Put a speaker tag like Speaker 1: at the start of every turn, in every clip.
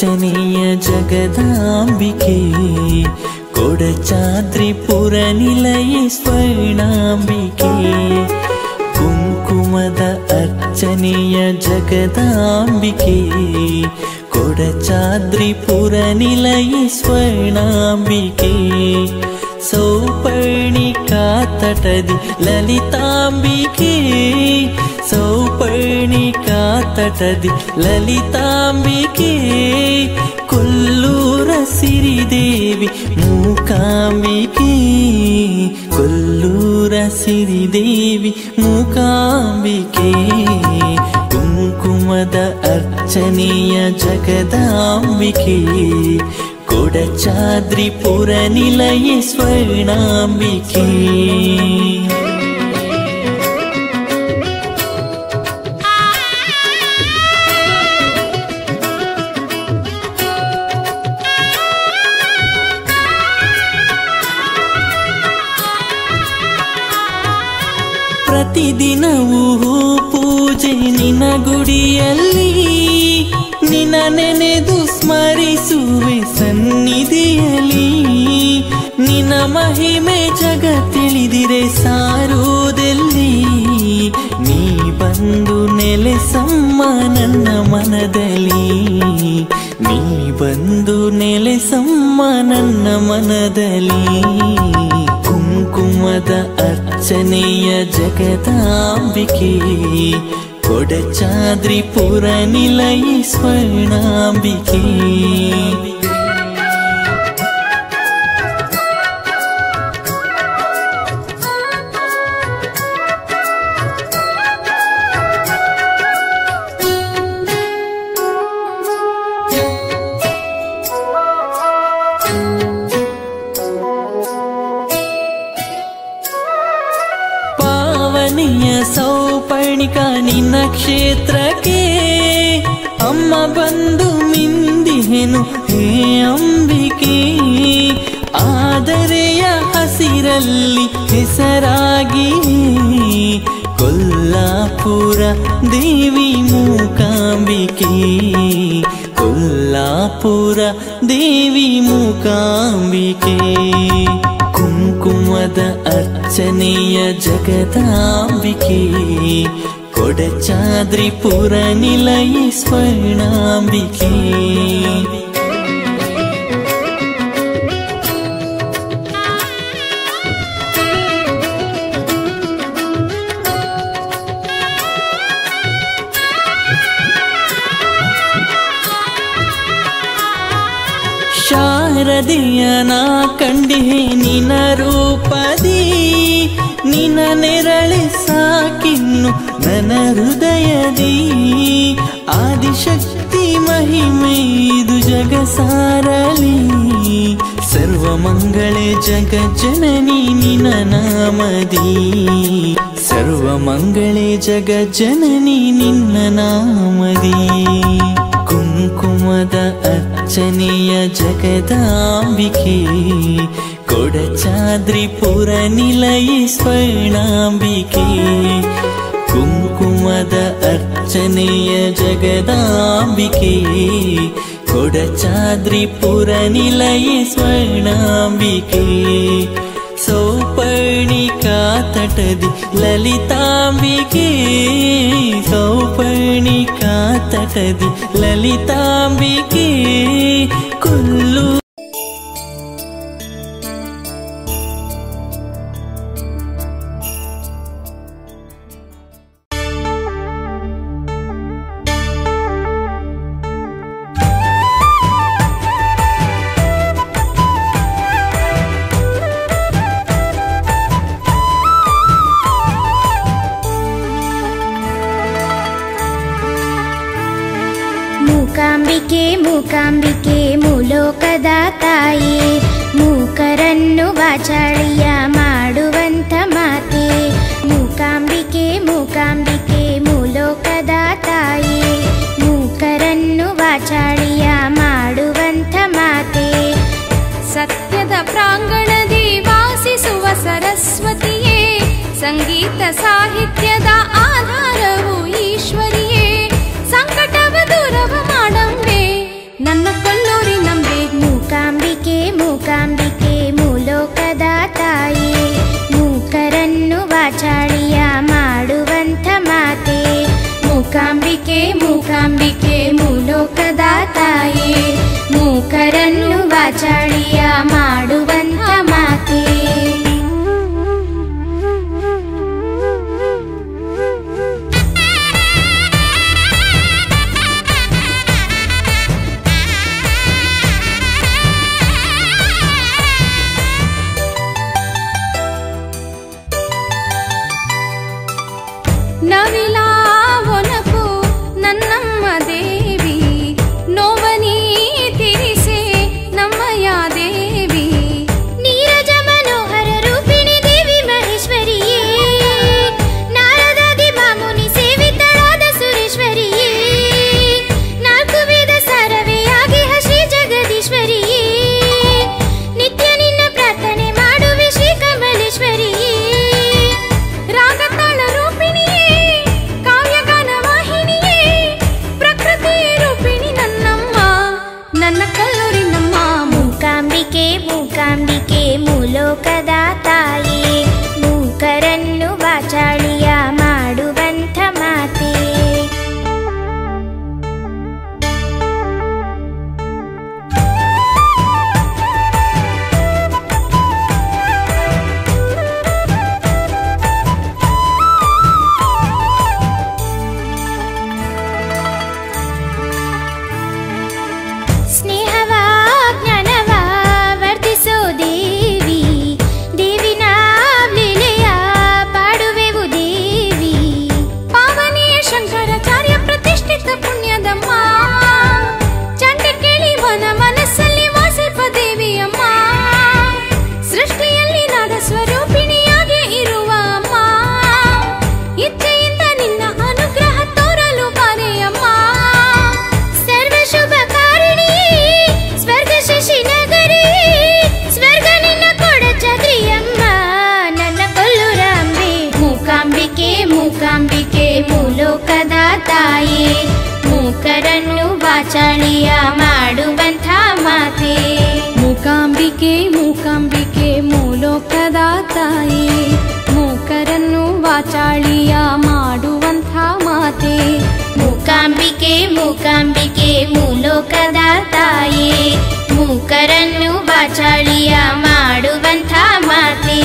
Speaker 1: ಅರ್ಚನೆಯ ಜಗದಾಂಬಿಕೆ ಕೊಡಚಾದ್ರಿಪುರ ನಿಲಯ ಸ್ವರ್ಣಾಂಬಿಕೆ ಕುಂಕುಮದ ಅರ್ಚನೆಯ ಜಗದಾಂಬಿಕೆ ಕೊಡಚಾದ್ರಿಪುರ ನಿಲಯ ಸ್ವರ್ಣಾಂಬಿಕೆ ಸೌಪರ್ಣಿಕಾ ತಟದಿ ಲಲಿತಾಂಬಿಕೆ ಸೌಪರ್ಣಿಕಾ ತಟದಿ ಲಲಿತಾಂಬಿಕೆ ಕೊಲ್ಲೂರ ಸಿರಿದೇವಿ ಮೂಕಾಂಬಿಕೆ ಕೊಲ್ಲೂರ ಸಿರಿದೇವಿ ಮೂಕಾಂಬಿಕೆ ಕುಂಕುಮದ ಅರ್ಚನೆಯ ಜಗದಾಂಬಿಕೆ ಕೊಡಚಾದ್ರಿಪುರ ನಿಲಯ ಸ್ವರ್ಣಾಂಬಿಕೆ ಪ್ರತಿದಿನವೂ ಪೂಜೆ ನಿನ ಗುಡಿಯಲ್ಲಿ ನಿನ ನೆನೆದು ಸ್ಮರಿಸುವೆ ಸನ್ನಿಧಿಯಲ್ಲಿ ನಿನ ಮಹಿಮೆ ಜಗ ತಿಳಿದಿರೆ ಸಾರುವುದೆಲ್ಲಿ ನೀ ಬಂದು ನೆಲೆಸಮ್ಮ ನನ್ನ ಮನದಲ್ಲಿ ನೀ ಬಂದು ನೆಲೆಸಮ್ಮ ನನ್ನ ಮನದಲ್ಲಿ ಕುಂಕುಮದ ಅರ್ಚನೆಯ ಜಗದಾಂಬಿಕೆ ಕೊಡಚಾದ್ರಿಪುರ ನಿಲಯ ಸ್ವರ್ಣಾಂಬಿಕೆ ಸೌಪರ್ಣಿಕ ನಿನ್ನ ಕ್ಷೇತ್ರಕ್ಕೆ ಅಮ್ಮ ಬಂದು ಮಿಂದಿಹೆನು ಹೇ ಅಂಬಿಕೆ ಆದರೆಯ ಹಸಿರಲ್ಲಿ ಹೆಸರಾಗಿ ಕೊಲ್ಲಾಪುರ ದೇವಿ ಮೂಕಾಂಬಿಕೆ ಕೊಲ್ಲಾಪುರ ದೇವಿ ಮೂಕಾಂಬಿಕೆ ಕುಂಕುಮದ ಅರ್ಚನೆಯ ಜಗದಾಂಬಿಕೆ ಕೊಡಚಾದ್ರಿಪುರ ನಿಲಯ ಸ್ವರ್ಣಾಂಬಿಕೆ ಶಾರದೆಯನ ಕಂಡೆ ನಿನ ರೂಪದಿ ನಿನ ನೆರಳೆ ಸಾಕಿನ್ನು ನನ್ನ ಹೃದಯದಿ ಆದಿಶಕ್ತಿ ಮಹಿಮೆದು ಜಗ ಸಾರಲಿ ಸರ್ವಮಂಗಳೆ ಜಗ ಜನನಿ ನಿನ ನಾಮದಿ ಸರ್ವಮಂಗಳೆ ಜಗ ಜನನಿ ನಿನ್ನ ನಾಮದಿ ಕುಂಕುಮದ ಅರ್ಚನೆಯ ಜಗದಾಂಬಿಕೆ ಕೊಡಚಾದ್ರಿಪುರ ನಿಲಯ ಸ್ವರ್ಣಾಂಬಿಕೆ ಕುಂಕುಮದ ಅರ್ಚನೆಯ ಜಗದಾಂಬಿಕೆ ಕೊಡಚಾದ್ರಿಪುರ ನಿಲಯ ಸ್ವರ್ಣಾಂಬಿಕೆ ಸೌಪರ್ಣಿಕಾ ತಟದಿ ಲಲಿತಾಂಬಿಕೆ ಸೌಪರ್ಣಿಕಾ ತಟದಿ ಲಲಿತಾಂಬಿಕೆ ಕೊಲ್ಲು
Speaker 2: ಮೂಕಾಂಬಿಕೆ ಮೂಕಾಂಬಿಕೆ ಮೂಲೋಕದ ತಾಯಿ ಮೂಕರನ್ನು ವಾಚಾಳಿಯ ಮಾಡುವಂತ ಮಾತೆ ಮೂಕಾಂಬಿಕೆ ಮೂಕಾಂಬಿಕೆ ಮೂಲೋಕದ ತಾಯಿ ಮೂಕರನ್ನು ವಾಚಾಳಿಯ ಮಾಡುವಂತ ಮಾತೆ ಸತ್ಯದ ಪ್ರಾಂಗಣದಿ ವಾಸಿಸುವ ಸರಸ್ವತಿಯೇ ಸಂಗೀತ ಸಾಹಿತ್ಯದ ಆಧಾರವು ಈಶ್ವರಿಯೇ ಸಂಕಟವ ದೂರವ ಮಾಡಂಬೆ ನನ್ನ ಮೂಕರನ್ನು ವಾಚಾಳಿಯ ಮಾಡುವಂಥ ಮಾತೆ.
Speaker 3: ನವಿಲ ಒನಪು ನನ್ನಮ್ಮ ದೇವಿ ನೋವನಿ ತಿರಿಸೆ ನಮ್ಮಯ ದೇವಿ.
Speaker 2: ನೀರಜ ಮನೋಹರ ರೂಪಿಣಿ ದೇವಿ ಮಹೇಶ್ವರಿಯೇ, ನಾರದಾದಿ ಮಾಮುನಿ ಸೇವಿತಳಾದ ಸುರೇಶ್ವರಿಯೇ, ನಾಲ್ಕು ವೇದ ಸಾರವೇ ಆಗಿ ಶ್ರೀ ಜಗದೀಶ್ವರಿಯೇ, ನಿತ್ಯ ನಿನ್ನ ಪ್ರಾರ್ಥನೆ ಮಾಡುವೆ ಶ್ರೀ ಕಮಲೇಶ್ವರಿಯೇ.
Speaker 3: ರಾಗತಾಳ ರೂಪಿಣಿಯೇ, ಕಾವ್ಯಗಾನ ವಾಹಿನಿಯೇ, ಪ್ರಕೃತಿ ರೂಪಿಣಿ ನನ್ನಮ್ಮ, ನನ್ನ ಕಲ್ಲೂರಿನಮ್ಮ.
Speaker 2: ಮೂಕಾಂಬಿಕೆ ಮೂಕಾಂಬಿಕೆ ಮೂಲೋಕದ ತಾಯಿ, ಮೂಕರನ್ನು ವಾಚಾಳಿಯ ಮಾಡುವಂಥ ಮಾತೆ. ಸ್ನೇಹವ ಜ್ಞಾನವ ವರ್ಧಿಸೋ ದೇವಿ, ದೇವಿ ನಾವ್ ಲೀಲೆಯ ಪಾಡುವೆವು ದೇವಿ.
Speaker 3: ಪಾವನೆಯ ಶಂಕರಾಚಾರ್ಯ ಪ್ರತಿಷ್ಠಿತ ಪುಣ್ಯದಮ್ಮ, ಚಂಡೆ ಕೇಳಿ ವನ ಮನಸ್ಸಲ್ಲಿ ವಾಸಿಪ ದೇವಿಯಮ್ಮ. ಸೃಷ್ಟಿಯಲ್ಲಿ ನಾದ ಸ್ವರೂಪಿಣಿಯಾಗಿ ಇರುವ ಅಮ್ಮ, ಇಚ್ಛೆಯಿಂದ ನಿನ್ನ ಅನುಗ್ರಹ ತೋರಲು ಬಾರೆಯಮ್ಮ.
Speaker 2: ಸರ್ವ ಶುಭ ಕಾರಿಣಿ ಸ್ವರ್ಗ ಶಶಿ ನಗರಿ, ಸ್ವರ್ಗ ನಿನ್ನ ಕೊಡಚಾದ್ರಿಯಮ್ಮ, ನನ್ನ ಕೊಲ್ಲೂರಾಂಬೆ. ಮೂಕಾಂಬಿಕೆ ಮೂಕಾಂಬಿಕೆ ಮೂಲೋಕದ ತಾಯಿ, ಮೂಕರನ್ನು ವಾಚಾಳಿಯ ಮಾಡುವಂಥ ಮಾತೆ.
Speaker 3: ಮೂಕಾಂಬಿಕೆ ಮೂಕಾಂಬಿಕೆ ಮೂಲೋಕದ ತಾಯಿ, ಮೂಕರನ್ನು ವಾಚಾಳಿಯ ಮಾಡುವಂಥ ಮಾತೆ.
Speaker 2: ಮೂಕಾಂಬಿಕೆ ಮೂಕಾಂಬಿಕೆ ಮೂಲೋಕದ ತಾಯಿ, ಮೂಕರನ್ನು ವಾಚಾಳಿಯ ಮಾಡುವಂಥ ಮಾತೆ.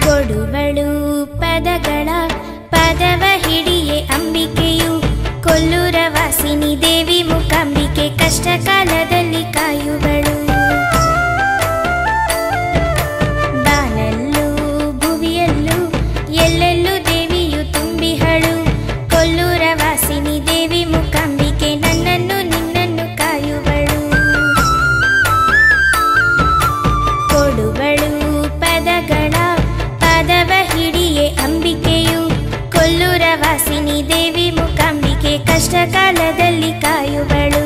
Speaker 2: ಕೊಡುವಳು ಪದಗಳ ಪದವ ಹಿಡಿಯೇ ಅಂಬಿಕೆಯು, ಕೊಲ್ಲೂರ ವಾಸಿನಿ ದೇವಿ ಮೂಕಾಂಬಿಕೆ ಕಷ್ಟ ಕಾಲದಲ್ಲಿ ಕಾಯುವಳು. ಬಾನಲ್ಲೂ ಭುವಿಯಲ್ಲೂ ಎಲ್ಲೆಲ್ಲೂ ದೇವಿಯು ತುಂಬಿಹಳು, ಕೊಲ್ಲೂರ ವಾಸಿನಿ ದೇವಿ ಮೂಕಾಂಬಿಕೆ ನನ್ನನ್ನು ನಿನ್ನನ್ನು ಕಾಯುವಳು. ಕೊಡುವಳು ಪದಗಳ ಪದವ ಹಿಡಿಯೇ ಅಂಬಿಕೆಯು, ಕೊಲ್ಲೂರ ವಾಸಿನಿ ದೇವಿ ಮೂಕಾಂಬಿಕೆ ಕಷ್ಟ ಕಾಲದಲ್ಲಿ ಕಾಯುವಳು.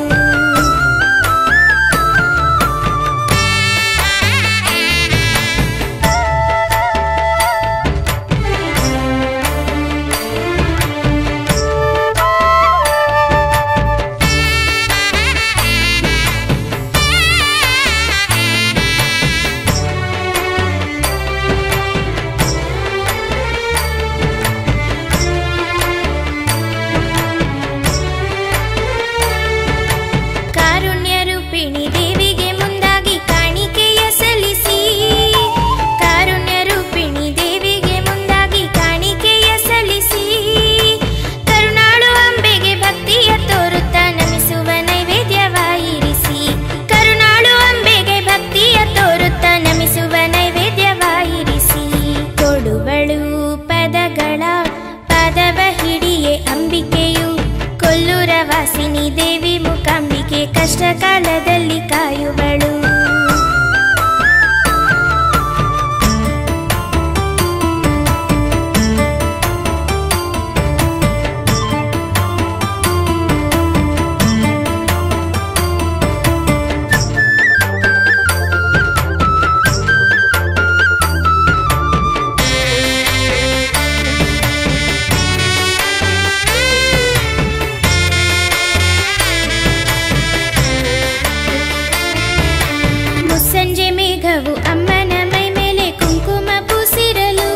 Speaker 2: ಮೇಘವು ಅಮ್ಮನ ಮೈ ಮೇಲೆ ಕುಂಕುಮ ಪೂಸಿರಲು,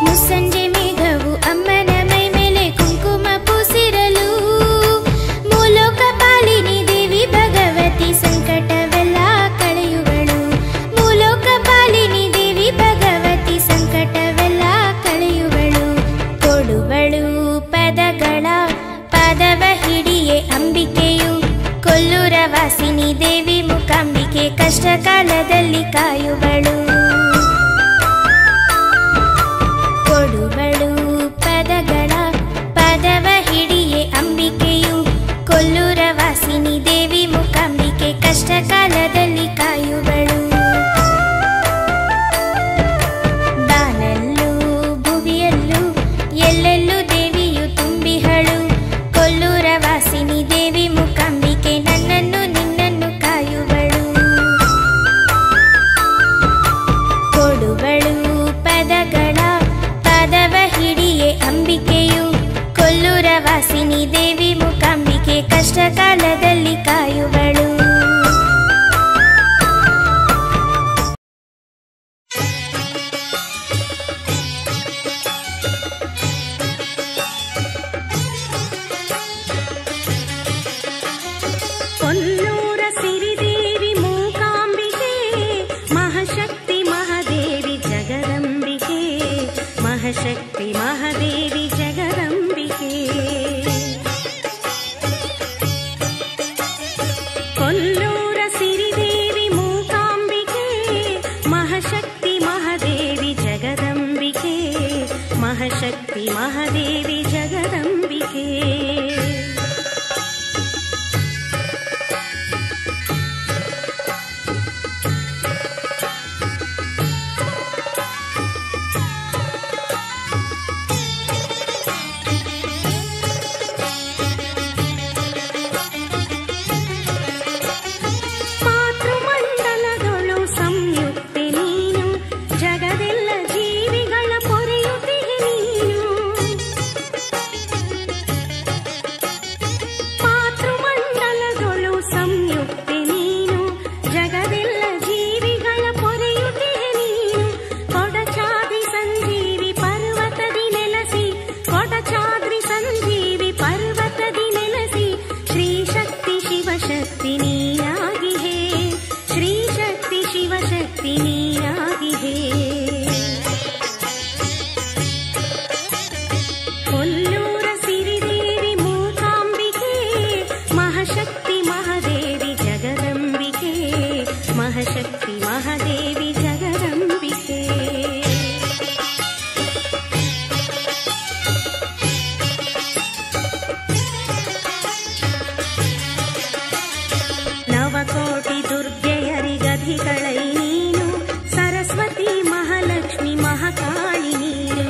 Speaker 2: ಮುಸ್ಸಂಜೆ ಮೇಘವು ಅಮ್ಮನ ಮೈ ಮೇಲೆ ಕುಂಕುಮ ಪೂಸಿರಲು, ಮೂಲೋಕ ಪಾಲಿನಿ ದೇವಿ ಭಗವತಿ ಸಂಕಟವೆಲ್ಲ ಕಳೆಯುವಳು, ಮೂಲೋಕ ಪಾಲಿನಿ ದೇವಿ ಭಗವತಿ ಸಂಕಟವೆಲ್ಲ ಕಳೆಯುವಳು. ಕೊಡುವಳು ಪದಗಳ ಪಾದವ ಹಿಡಿಯೇ ಅಂಬಿಕೆಯು, ಕೊಲ್ಲೂರ ವಾಸಿನಿ ದೇವಿ ಮೂಕಾಂಬಿಕೆ ಕಷ್ಟ ಕಾಲದಲ್ಲಿ ಕಾಯುವಳು. ಕೊಡುವಳು ಪದಗಳ ಪಾದವ ಹಿಡಿಯೇ ಅಂಬಿಕೆಯು, ಕೊಲ್ಲೂರ ವಾಸಿನಿ ದೇವಿ ಮೂಕಾಂಬಿಕೆ ಕಷ್ಟ ಕಾಲದಲ್ಲಿ ಕಾಯುವಳು. ಬಾನಲ್ಲೂ ಭುವಿಯಲ್ಲೂ ಎಲ್ಲೆಲ್ಲೂ ದೇವಿಯು ತುಂಬಿಹಳು, ಕೊಲ್ಲೂರ ವಾಸಿನಿ ದೇವಿ ಮೂಕಾಂಬಿಕೆ ನನ್ನನ್ನು ನಿನ್ನನ್ನು ಕಾಯುವಳು. ಕೊಡುವಳು ಪದಗಳ ಪಾದವ ಹಿಡಿಯೇ ಅಂಬಿಕೆಯು, ಕೊಲ್ಲೂರ ವಾಸಿನಿ ದೇವಿ ಮೂಕಾಂಬಿಕೆ ಕಷ್ಟ ಕಾಲದಲ್ಲಿ ಕಾಯುವಳು.
Speaker 4: ಕೊಲ್ಲೂರ ಸಿರಿದೇವಿ ಮೂಕಾಂಬಿಕೆ, ಮಹಾಶಕ್ತಿ ಮಹಾದೇವಿ ಜಗದಂಬಿಕೆ, ಮಹಾಶಕ್ತಿ ಮಹಾದೇವಿ ಜಗದಂಬಿಕೆ. ಕೊಲ್ಲೂರ ಸಿರಿದೇವಿ ಮೂಕಾಂಬಿಕೆ, ಮಹಾಶಕ್ತಿ ಮಹಾದೇವಿ ಜಗದಂಬಿಕೆ, ಮಹಾಶಕ್ತಿ ಮಹಾದೇವಿ ಜಗದಂಬಿಕೆ. ಮಾತೃಮಂಡಲಗಳು ಸಂಯುಕ್ತೆ ನೀನು, ಜಗದೆಲ್ಲ ಜೀವಿಗಳ ಪೊರೆಯುತ್ತಿಹೆ ನೀನು. ಮಾತೃಮಂಡಲಗಳು ಸಂಯುಕ್ತೆ ನೀನು, ಜಗದೆಲ್ಲ ಜೀವಿಗಳ ಪೊರೆಯುತ್ತಿಹೆ ನೀನು. ಕೊಡಚಾದ್ರಿ ಸಂಜೀವಿ ಪರ್ವತದಿ ನೆಲೆಸಿ, ಕೊಡಚಾದ್ರಿ ಸಂಜೀವಿ ಪರ್ವತದಿ ನೆಲೆಸಿ, ಶ್ರೀ ಶಕ್ತಿ ಶಿವಶಕ್ತಿ ನೀನಾಗಿಹೆ, ಶ್ರೀ ಶಕ್ತಿ ಶಿವಶಕ್ತಿ ನೀನಾಗಿಹೆ. ಕೊಲ್ಲೂರ ಸಿರಿದೇವಿ ಮೂಕಾಂಬಿಕೆ, ಮಹಾಶಕ್ತಿ ಮಹಾದೇವಿ ಜಗದಂಬಿಕೆ, ಮಹಾಶಕ್ತಿ ಮಹಾದೇವಿ ಜಗದಂಬಿಕೆ. ನವಕೋಟಿ ದುರ್ಗೆಯರಿಗಧಿಗಳೈ ನೀನು, ಸರಸ್ವತಿ ಮಹಾಲಕ್ಷ್ಮಿ ಮಹಾಕಾಳಿ ನೀನು.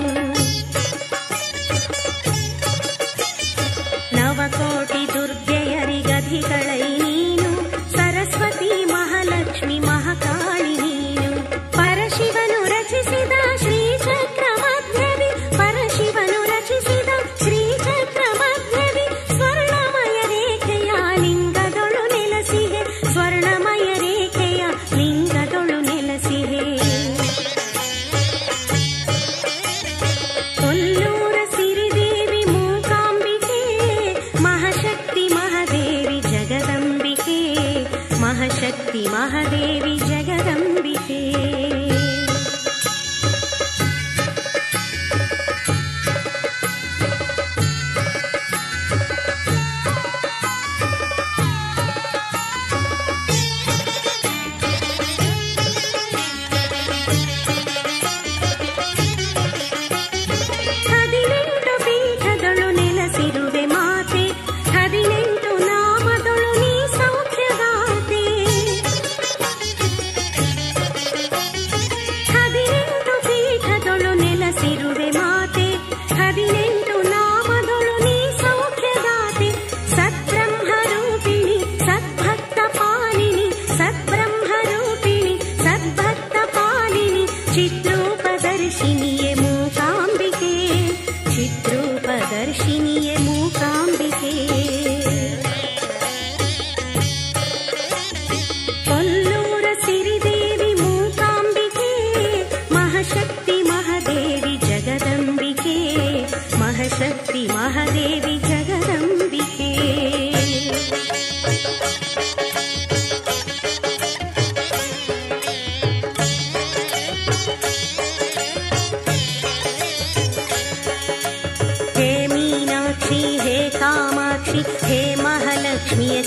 Speaker 4: ನವಕೋಟಿ ದುರ್ಗೆಯರಿಗಧಿಗಳೈ ನೀನು, ಸರಸ್ವತಿ ಮಹಾಲಕ್ಷ್ಮಿ ಮಹಾಕಾಳಿ ನೀನು. ಪರಶಿವನು ರಚಿಸಿದ ಶ್ರೀಚಕ್ರ ಮಧ್ಯದಿ, ಪರಶಿವನು ರಚಿಸಿದ ಶ್ರೀಚಕ್ರ ಮಧ್ಯದಿ, ಸ್ವರ್ಣಮಯ ರೇಖೆಯ ಲಿಂಗದೊಳು ನೆಲೆಸಿಹೆ, ಸ್ವರ್ಣಮಯ ರೇಖೆಯ ಲಿಂಗದೊಳು ನೆಲೆಸಿಹೆ. ಕೊಲ್ಲೂರ ಸಿರಿದೇವಿ ಮೂಕಾಂಬಿಕೆ, ಮಹಾಶಕ್ತಿ ಮಹಾದೇವಿ ಜಗದಂಬಿಕೆ, ಮಹಾಶಕ್ತಿ ಮಹಾದೇವಿ ಜಗದಂಬಿಕೆ. ಹದಿನೆಂಟು ಪೀಠದೊಳು ನೆಲೆಸಿರುವೆ ಮಾತೆ, 18 ನಾಮದೊಳು ನೀ ಸೌಖ್ಯದಾತೆ.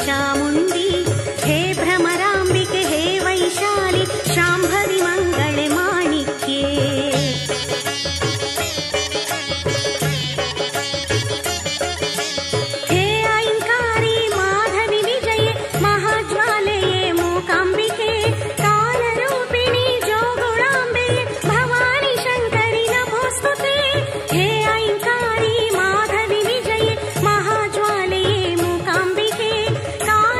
Speaker 4: चामुण्डी हे भ्रमराम्बिके हे वैशाली शाम्भवी मङ्गले माणिक्ये हे ऐङ्कारी माधवी विजये महाज्वालये मूकाम्बिके कालरूपिणी जोगुणाम्बे भवानी शङ्करि नमोऽस्तुते हे ऐङ्कारी माधवी विजये महाज्वालये मूकाम्बिके काल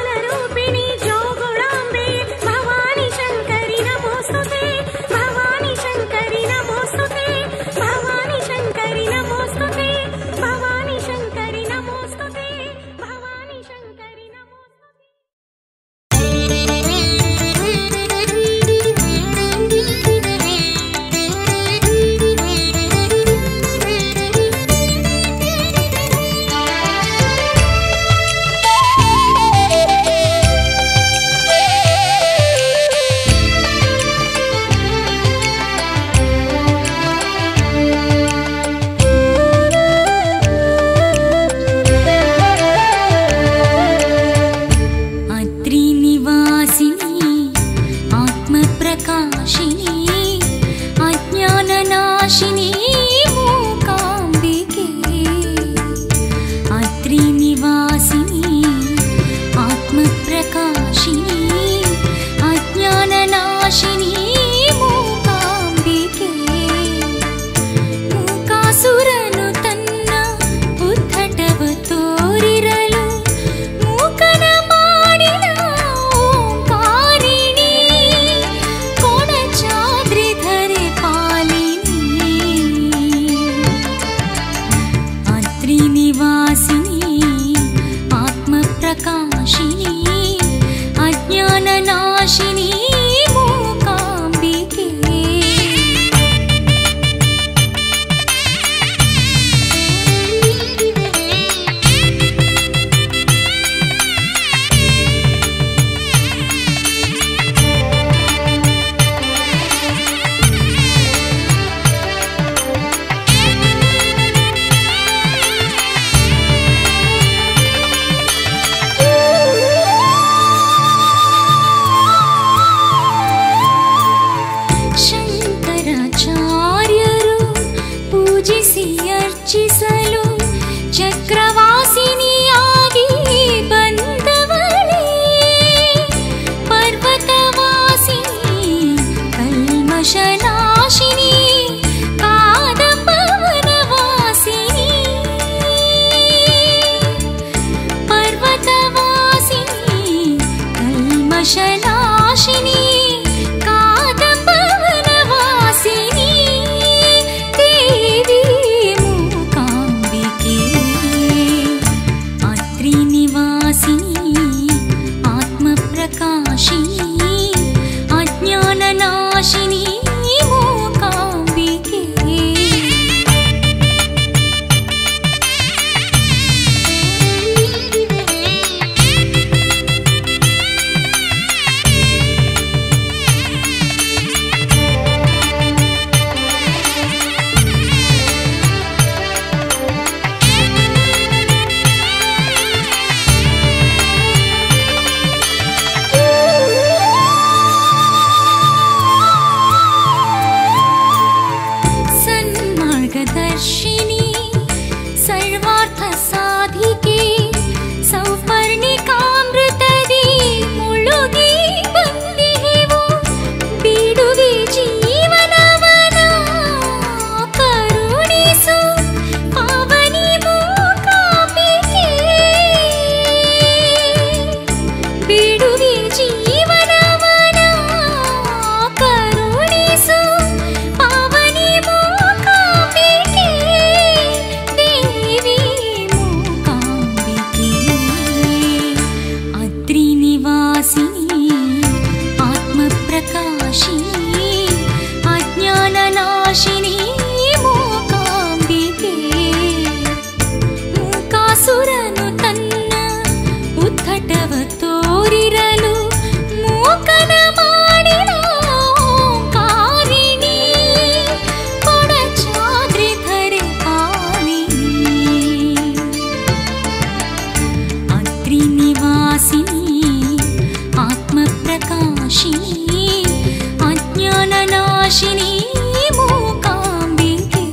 Speaker 3: ಅಜ್ಞಾನ ನಾಶಿನಿ ಮೂಕಾಂಬಿಕೆ.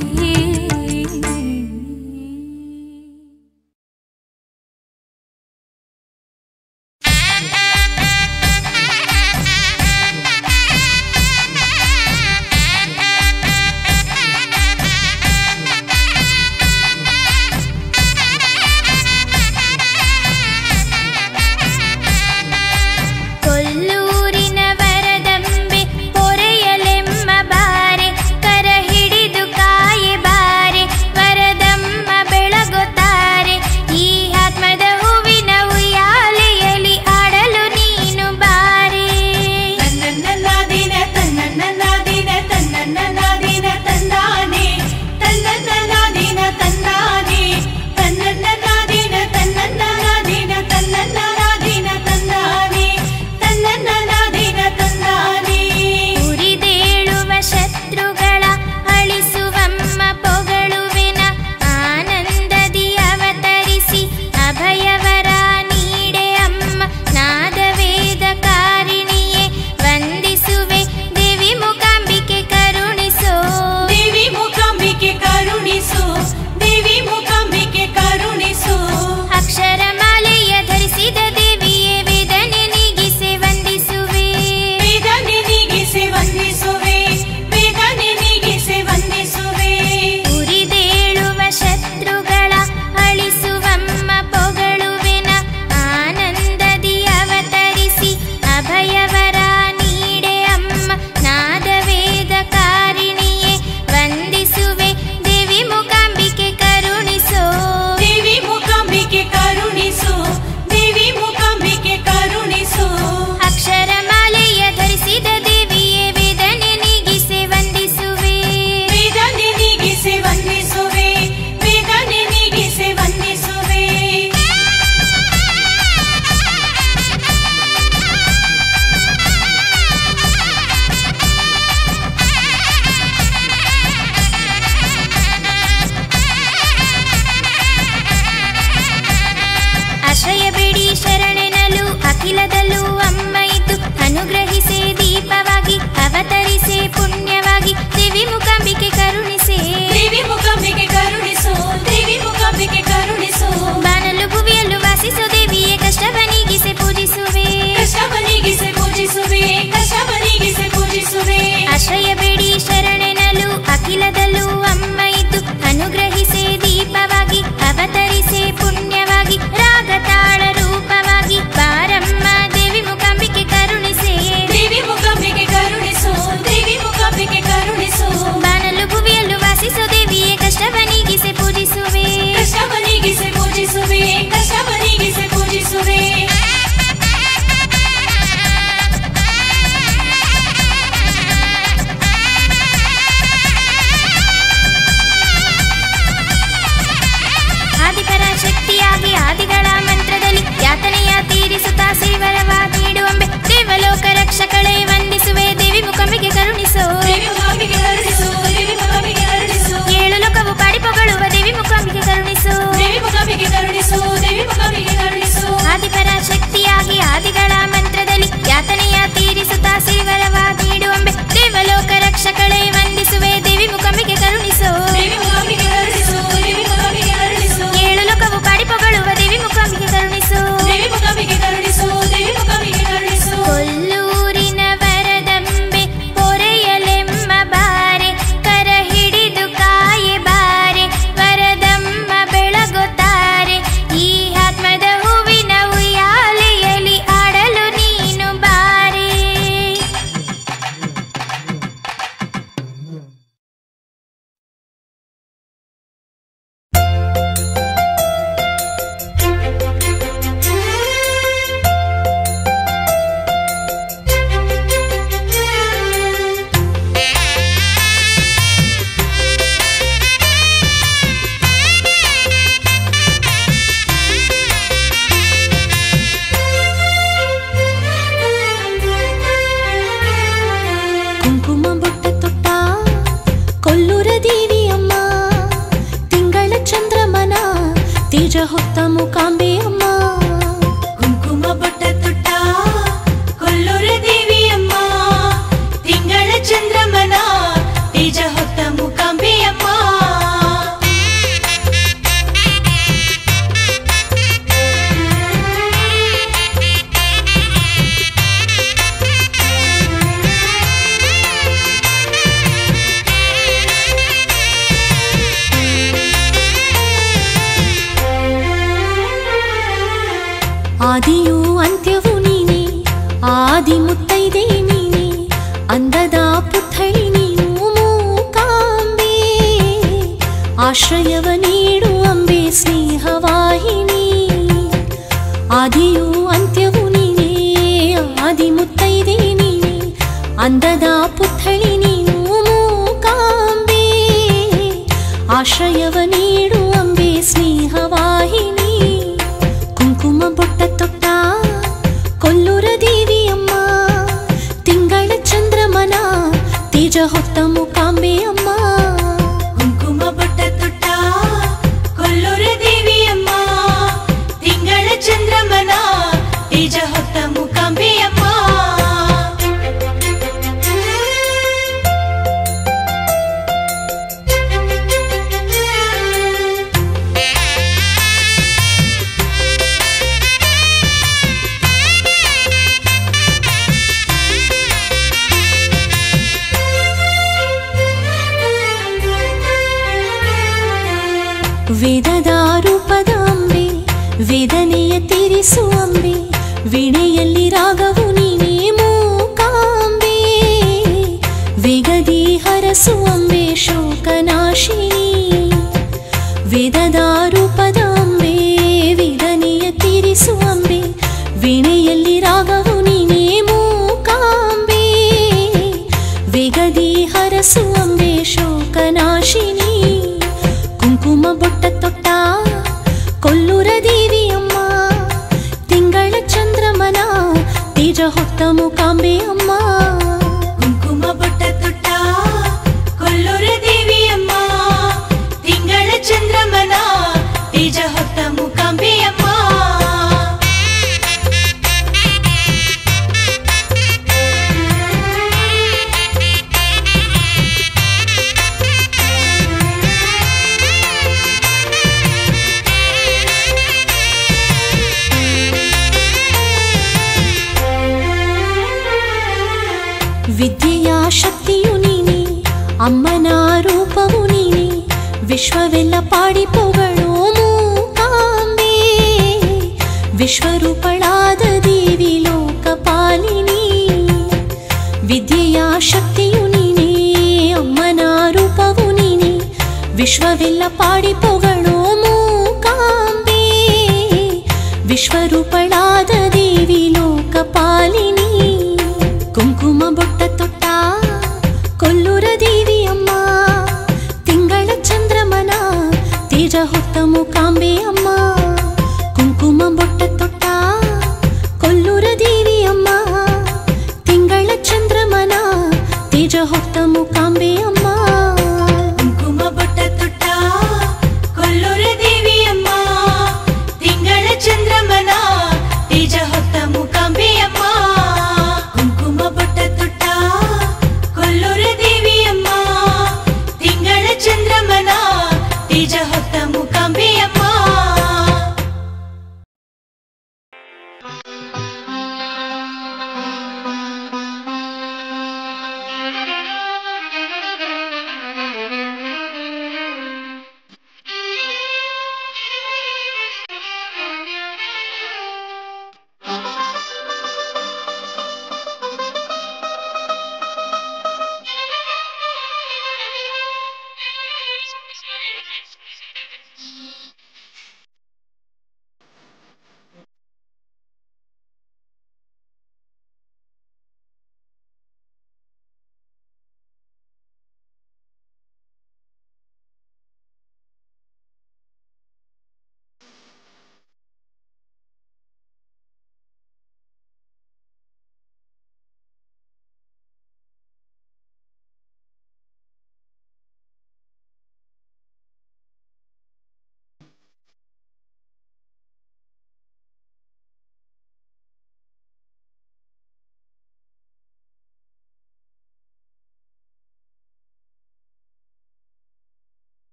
Speaker 2: ಕೊಲ್ಲೂರಿನ ವರದಂಬೆ ಪೊರೆಯಲೆಮ್ಮ ಬಾರೆ, ಕರ ಹಿಡಿದು ಕಾಯೆ ಬಾರೆ, ವರದಮ್ಮ ಬೆಳಗುತ್ತಾರೆ. ಈ ಆತ್ಮದ ಹೂವಿನ ಉಯ್ಯಾಲೆಯಲ್ಲಿ ಆಡಲು ನೀನು ಬಾರೆ.
Speaker 5: ತನ್ನನ್ನಾದಿನ ತನ್ನನ್ನಾದಿನ ತನ್ನನ್ನಾದಿನ ತಂದಾನೆ, ತನ್ನನ್ನಾದಿನ ತಂದಾನೆ, ತನ್ನನ್ನಾದಿನ ತನ್ನನ್ನಾದಿನ ತನ್ನನ್ನಾದಿನ ತಂದಾನೆ, ತನ್ನನ್ನಾದಿನ ತಂದಾನೆ.
Speaker 2: ಉರಿದೇಳುವ ಶತ್ರುಗಳ ಅಳಿಸುವಮ್ಮ ಪೊಗಳುವೆನ, ಆನಂದದಿ ಅವತರಿಸಿ ಅಭಯವರ ನೀಡೆ ಅಮ್ಮ. ನಾದವೇದ ಕಾರಿಣಿಯೇ ವಂದಿಸುವೆ, ದೇವಿ ಮೂಕಾಂಬಿಕೆ ಕರುಣಿಸೋ.
Speaker 5: ದೇವಿ ಮೂಕಾಂಬಿಕೆ ಕರುಣಿಸು, ದೇವಿ ಮೂಕಾಂಬಿಕೆ ಕರುಣಿಸು.
Speaker 2: ಅಕ್ಷರ ಮಾಲೆಯ ಧರಿಸಿದ ದೇವಿಯೇ ವೇದನೆ ನೀಗಿಸಿ ವಂದಿಸುವೆ.
Speaker 5: ವೇದನೆ ನೀಗಿಸಿ ವಂದಿಸುವೆ, ವೇದನೆ ನೀಗಿಸಿ ವಂದಿಸುವೆ.
Speaker 2: ಉರಿದೇಳುವ ಶತ್ರುಗಳ ಅಳಿಸುವಮ್ಮ ಪೊಗಳುವೆನ, ಆನಂದದಿ ಅವತರಿಸಿ ಅಭಯವರ ನೀಡೆ ಅಮ್ಮ. ನಾದವೇದ ಕಾರಿಣಿಯೇ ವಂದಿಸುವೆ, ದೇವಿ ಮೂಕಾಂಬಿಕೆ ಕರುಣಿಸೋ.
Speaker 5: ದೇವಿ ಮೂಕಾಂಬಿಕೆ ಕರುಣಿಸು, ದೇವಿ ಮೂಕಾಂಬಿಕೆ ಕರುಣಿಸು.
Speaker 2: ಅಕ್ಷರ ಮಾಲೆಯ ಧರಿಸಿದ ದೇವಿಯೇ ವೇದನೆ ನೀಗಿಸಿ ವಂದಿಸುವೆ.
Speaker 5: ವೇದನೆ ನೀಗಿಸಿ ವಂದಿಸುವೆ, ವೇದನೆ ನೀಗಿಸಿ ವಂದಿಸುವೆ.
Speaker 2: ಆಶ್ರಯ ಬೇಡಿ ಶರಣೆನಲು ಅಖಿಲದಲ್ಲೂ ಅಮ್ಮ ಇದ್ದು ಅನುಗ್ರಹಿಸೆ ದೀಪವಾಗಿ ಅವತರಿಸೆ ಪುಣ್ಯವಾಗಿ. ದೇವಿ ಮೂಕಾಂಬಿಕೆ ಕರುಣಿಸೆ.
Speaker 5: ದೇವಿ ಮೂಕಾಂಬಿಕೆ ಕರುಣಿಸು, ದೇವಿ ಮೂಕಾಂಬಿಕೆ ಕರುಣಿಸು.
Speaker 2: ಬಾನಲು ಭುವಿಯಲ್ಲೂ ವಾಸಿಸೋ ದೇವಿಯೇ ಕಷ್ಟವ ನೀಗಿಸೆ ಪೂಜಿಸುವೆ.
Speaker 5: ಕಷ್ಟವ ನೀಗಿಸಿ ಪೂಜಿಸುವೆ, ಕಷ್ಟವ ನೀಗಿಸಿ ಪೂಜಿಸುವೆ.
Speaker 2: ಆಶ್ರಯ ಬೇಡಿ ಶರಣೆನಲು ಅಖಿಲದಲ್ಲೂ ಅಮ್ಮ ಇದ್ದು ಅನುಗ್ರಹಿಸೆ ದೀಪವಾಗಿ ಅವತರಿಸೆ ಪುಣ್ಯವಾಗಿ. ರಾಗ ತಾಳ ರೂಪವಾಗಿ ಬಾರಮ್ಮ ದೇವಿ ಮೂಕಾಂಬಿಕೆ ಕರುಣಿಸೆ.
Speaker 5: ದೇವಿ ಮೂಕಾಂಬಿಕೆ ಕರುಣಿಸು, ದೇವಿ ಮೂಕಾಂಬಿಕೆ ಕರುಣಿಸು.
Speaker 2: ಬಾನಲು ಭುವಿಯಲ್ಲೂ ವಾಸಿಸೋ ದೇವಿಯೇ ಕಷ್ಟವ ನೀಗಿಸೆ ಪೂಜಿಸುವೆ.
Speaker 5: ಕಷ್ಟವ ನೀಗಿಸಿ ಪೂಜಿಸುವೆ, ಕಷ್ಟವ ನೀಗಿಸಿ ಪೂಜಿಸುವೆ.
Speaker 2: ಆದಿಪರಾಶಕ್ತಿಯಾಗಿ ಆದಿಗಳ ಮಂತ್ರದಲ್ಲಿ ಯಾತನೆಯ ತೀರಿಸುತ್ತಾ ಶ್ರೀವರವ ನೀಡುವಂಬೆ. ದೇವಲೋಕ ರಕ್ಷಕಳೇ ವಂದಿಸುವೆ, ದೇವಿ ಮೂಕಾಂಬಿಕೆ ಕರುಣಿಸೋ.
Speaker 5: ದೇವಿ ಮೂಕಾಂಬಿಕೆ ಕರುಣಿಸು, ದೇವಿ ಮೂಕಾಂಬಿಕೆ ಕರುಣಿಸು.
Speaker 2: ಏಳು ಲೋಕವು ಪಾಡಿ ಪೊಗಳುವ ದೇವಿ ಮೂಕಾಂಬಿಕೆ ಕರುಣಿಸೋ.
Speaker 5: ದೇವಿ ಮೂಕಾಂಬಿಕೆ ಕರುಣಿಸು, ದೇವಿ ಮೂಕಾಂಬಿಕೆ ಕರುಣಿಸು.
Speaker 2: ಆದಿಪರಾಶಕ್ತಿಯಾಗಿ ಆದಿಗಳ ಮಂತ್ರದಲ್ಲಿ ಯಾತನೆಯ ತೀರಿಸುತ್ತಾ ಶ್ರೀವರವ ನೀಡುವಂಬೆ. ದೇವಲೋಕ ರಕ್ಷಕಳೇ ವಂದಿಸುವೆ, ದೇವಿ ಮೂಕಾಂಬಿಕೆ ಕರುಣಿಸೋ.
Speaker 5: ದೇವಿ ಮೂಕಾಂಬಿಕೆ ಕರುಣಿಸು, ದೇವಿ ಮೂಕಾಂಬಿಕೆ ಕರುಣಿಸು.
Speaker 2: ಏಳು ಲೋಕವು ಪಾಡಿ ಪೊಗಳುವ ದೇವಿ ಮೂಕಾಂಬಿಕೆ ಕರುಣಿಸೋ.
Speaker 5: ದೇವಿ ಮೂಕಾಂಬಿಕೆ ಕರುಣಿಸು, ದೇವಿ ಮೂಕಾಂಬಿಕೆ ಕರುಣಿಸು.
Speaker 2: ಕೊಲ್ಲೂರಿನ ವರದಂಬೆ ಪೊರೆಯಲೆಮ್ಮ ಬಾರೆ, ಕರ ಹಿಡಿದು ಕಾಯೆ ಬಾರೆ, ವರದಮ್ಮ ಬೆಳಗುತ್ತಾರೆ. ಈ ಆತ್ಮದ ಹೂವಿನ ಉಯ್ಯಾಲೆಯಲ್ಲಿ ಆಡಲು ನೀನು ಬಾರೆ.
Speaker 3: ತೇಜ ಹೊತ್ತ ಮೂಕಾಂಬೆ ಅಮ್ಮ,
Speaker 5: ಕುಂಕುಮ ಬೊಟ್ಟ ತುಟ್ಟ ಕೊಲ್ಲೂರ ದೇವಿ ಅಮ್ಮ,
Speaker 3: ಆಶ್ರಯವ ನೀಡು ಅಂಬೆ ಸ್ನೇಹವಾಹಿನಿ. ಆದಿಯೂ ಅಂತ್ಯವೂ ನೀನೇ, ಆದಿ ಮುತ್ತೈದೆ ನೀನೇ, ಅಂದದ ಪುತ್ಥಳಿ ನೀನು ಮೂಕಾಂಬೆ. ಆಶ್ರಯವ ನೀಡು ಅಂಬೆ ಸ್ನೇಹವಾಹಿನಿ. ಕುಂಕುಮ ಬೊಟ್ಟ ತೊಟ್ಟ ಕೊಲ್ಲೂರ ದೇವಿಯಮ್ಮ, ತಿಂಗಳ ಚಂದ್ರಮನ ತೇಜ ಹೊತ್ತ ಮೂಕಾಂಬೆ ಅಮ್ಮ.
Speaker 5: ಕುಂಕುಮ ಬೊಟ್ಟ ತೊಟ್ಟ ಕೊಲ್ಲೂರ ದೇವಿಯಮ್ಮ, ತಿಂಗಳ ಚಂದ್ರಮನ ತೇಜ ಹೊತ್ತ ಮೂಕಾಂಬೆಯಮ್ಮ.
Speaker 3: ವೇದದ ರೂಪದ ಅಂಬೆ, ವೇದನೆಯ ತೀರಿಸು ಅಂಬೆ, ವೀಣೆಯಲ್ಲಿ ರಾಗವು ನೀನೇ ಮೂಕಾಂಬೆ. ವೇಗದಿ ಹರಸು ಅಂಬೆ ಶೋಕನಾಶಿನಿ. ವೇದದ ರೂಪದ ಅಂಬೆ, ವೇದನೆಯ ತೀರಿಸು ಅಂಬೆ, ವೀಣೆಯಲ್ಲಿ ರಾಗವು ನೀನೇ ಮೂಕಾಂಬೆ. ವೇಗದಿ ಹರಸು ಅಂಬೆ ಶೋಕನಾಶಿನಿ. ಕುಂಕುಮ ಬೊಟ್ಟ ತೊಟ್ಟ ಕೊಲ್ಲೂರ ದೇವಿಯಮ್ಮ, ತಿಂಗಳ ಚಂದ್ರಮನ ತೇಜ ಹೊತ್ತ ಮೂಕಾಂಬೆ ಅಮ್ಮ.
Speaker 5: ಕುಂಕುಮ ಬೊಟ್ಟ ತೊಟ್ಟ ಕೊಲ್ಲೂರ ದೇವಿಯಮ್ಮ, ತಿಂಗಳ ಚಂದ್ರಮನ ತೇಜ ಹೊತ್ತ ಮೂಕಾಂಬೆಯಮ್ಮ.
Speaker 3: ವಿದ್ಯೆಯ ಶಕ್ತಿಯು ನೀನೆ, ಅಮ್ಮನ ರೂಪವು ನೀನೆ, ವಿಶ್ವವೆಲ್ಲ ಪಾಡಿ ಪೊಗಳೋ ಮೂಕಾಂಬೆ. ವಿಶ್ವರೂಪಳಾದ ದೇವಿ ಲೋಕಪಾಲಿನಿ. ವಿದ್ಯೆಯ ಶಕ್ತಿಯು ನೀನೆ, ಅಮ್ಮನ ರೂಪವು ನೀನೆ, ವಿಶ್ವವೆಲ್ಲ ಪಾಡಿ ಪೊಗಳೋ ಮೂಕಾಂಬೆ. ವಿಶ್ವರೂಪಳಾದ ದೇವಿ ಲೋಕಪಾಲಿನಿ. ಕುಂಕುಮ ಬೊಟ್ಟ ತೊಟ್ಟ ಕೊಲ್ಲೂರ ದೇವಿಯಮ್ಮ, ತಿಂಗಳ ಚಂದ್ರಮನ ತೇಜ ಹೊತ್ತ ಮೂಕಾಂಬೆ ಅಮ್ಮ. ಕುಂಕುಮ ಬೊಟ್ಟ ತೊಟ್ಟ ಕೊಲ್ಲೂರ ದೇವಿಯಮ್ಮ, ತಿಂಗಳ ಚಂದ್ರಮನ ತೇಜ ಹೊತ್ತ ಮೂಕಾಂಬೆ ಅಮ್ಮ.
Speaker 5: ಕುಂಕುಮ ಬೊಟ್ಟ ತೊಟ್ಟ ಕೊಲ್ಲೂರ ದೇವಿಯಮ್ಮ, ತಿಂಗಳ ಚಂದ್ರಮನ ತೇಜ ಹೊತ್ತ ಮೂಕಾಂಬೆಯಮ್ಮ. ಕುಂಕುಮ ಬೊಟ್ಟ ತೊಟ್ಟ ಕೊಲ್ಲೂರ ದೇವಿಯಮ್ಮ, ತಿಂಗಳ ಚಂದ್ರಮನ ತೇಜ ಹೊತ್ತ ಮೂಕಾಂಬೆಯಮ್ಮ.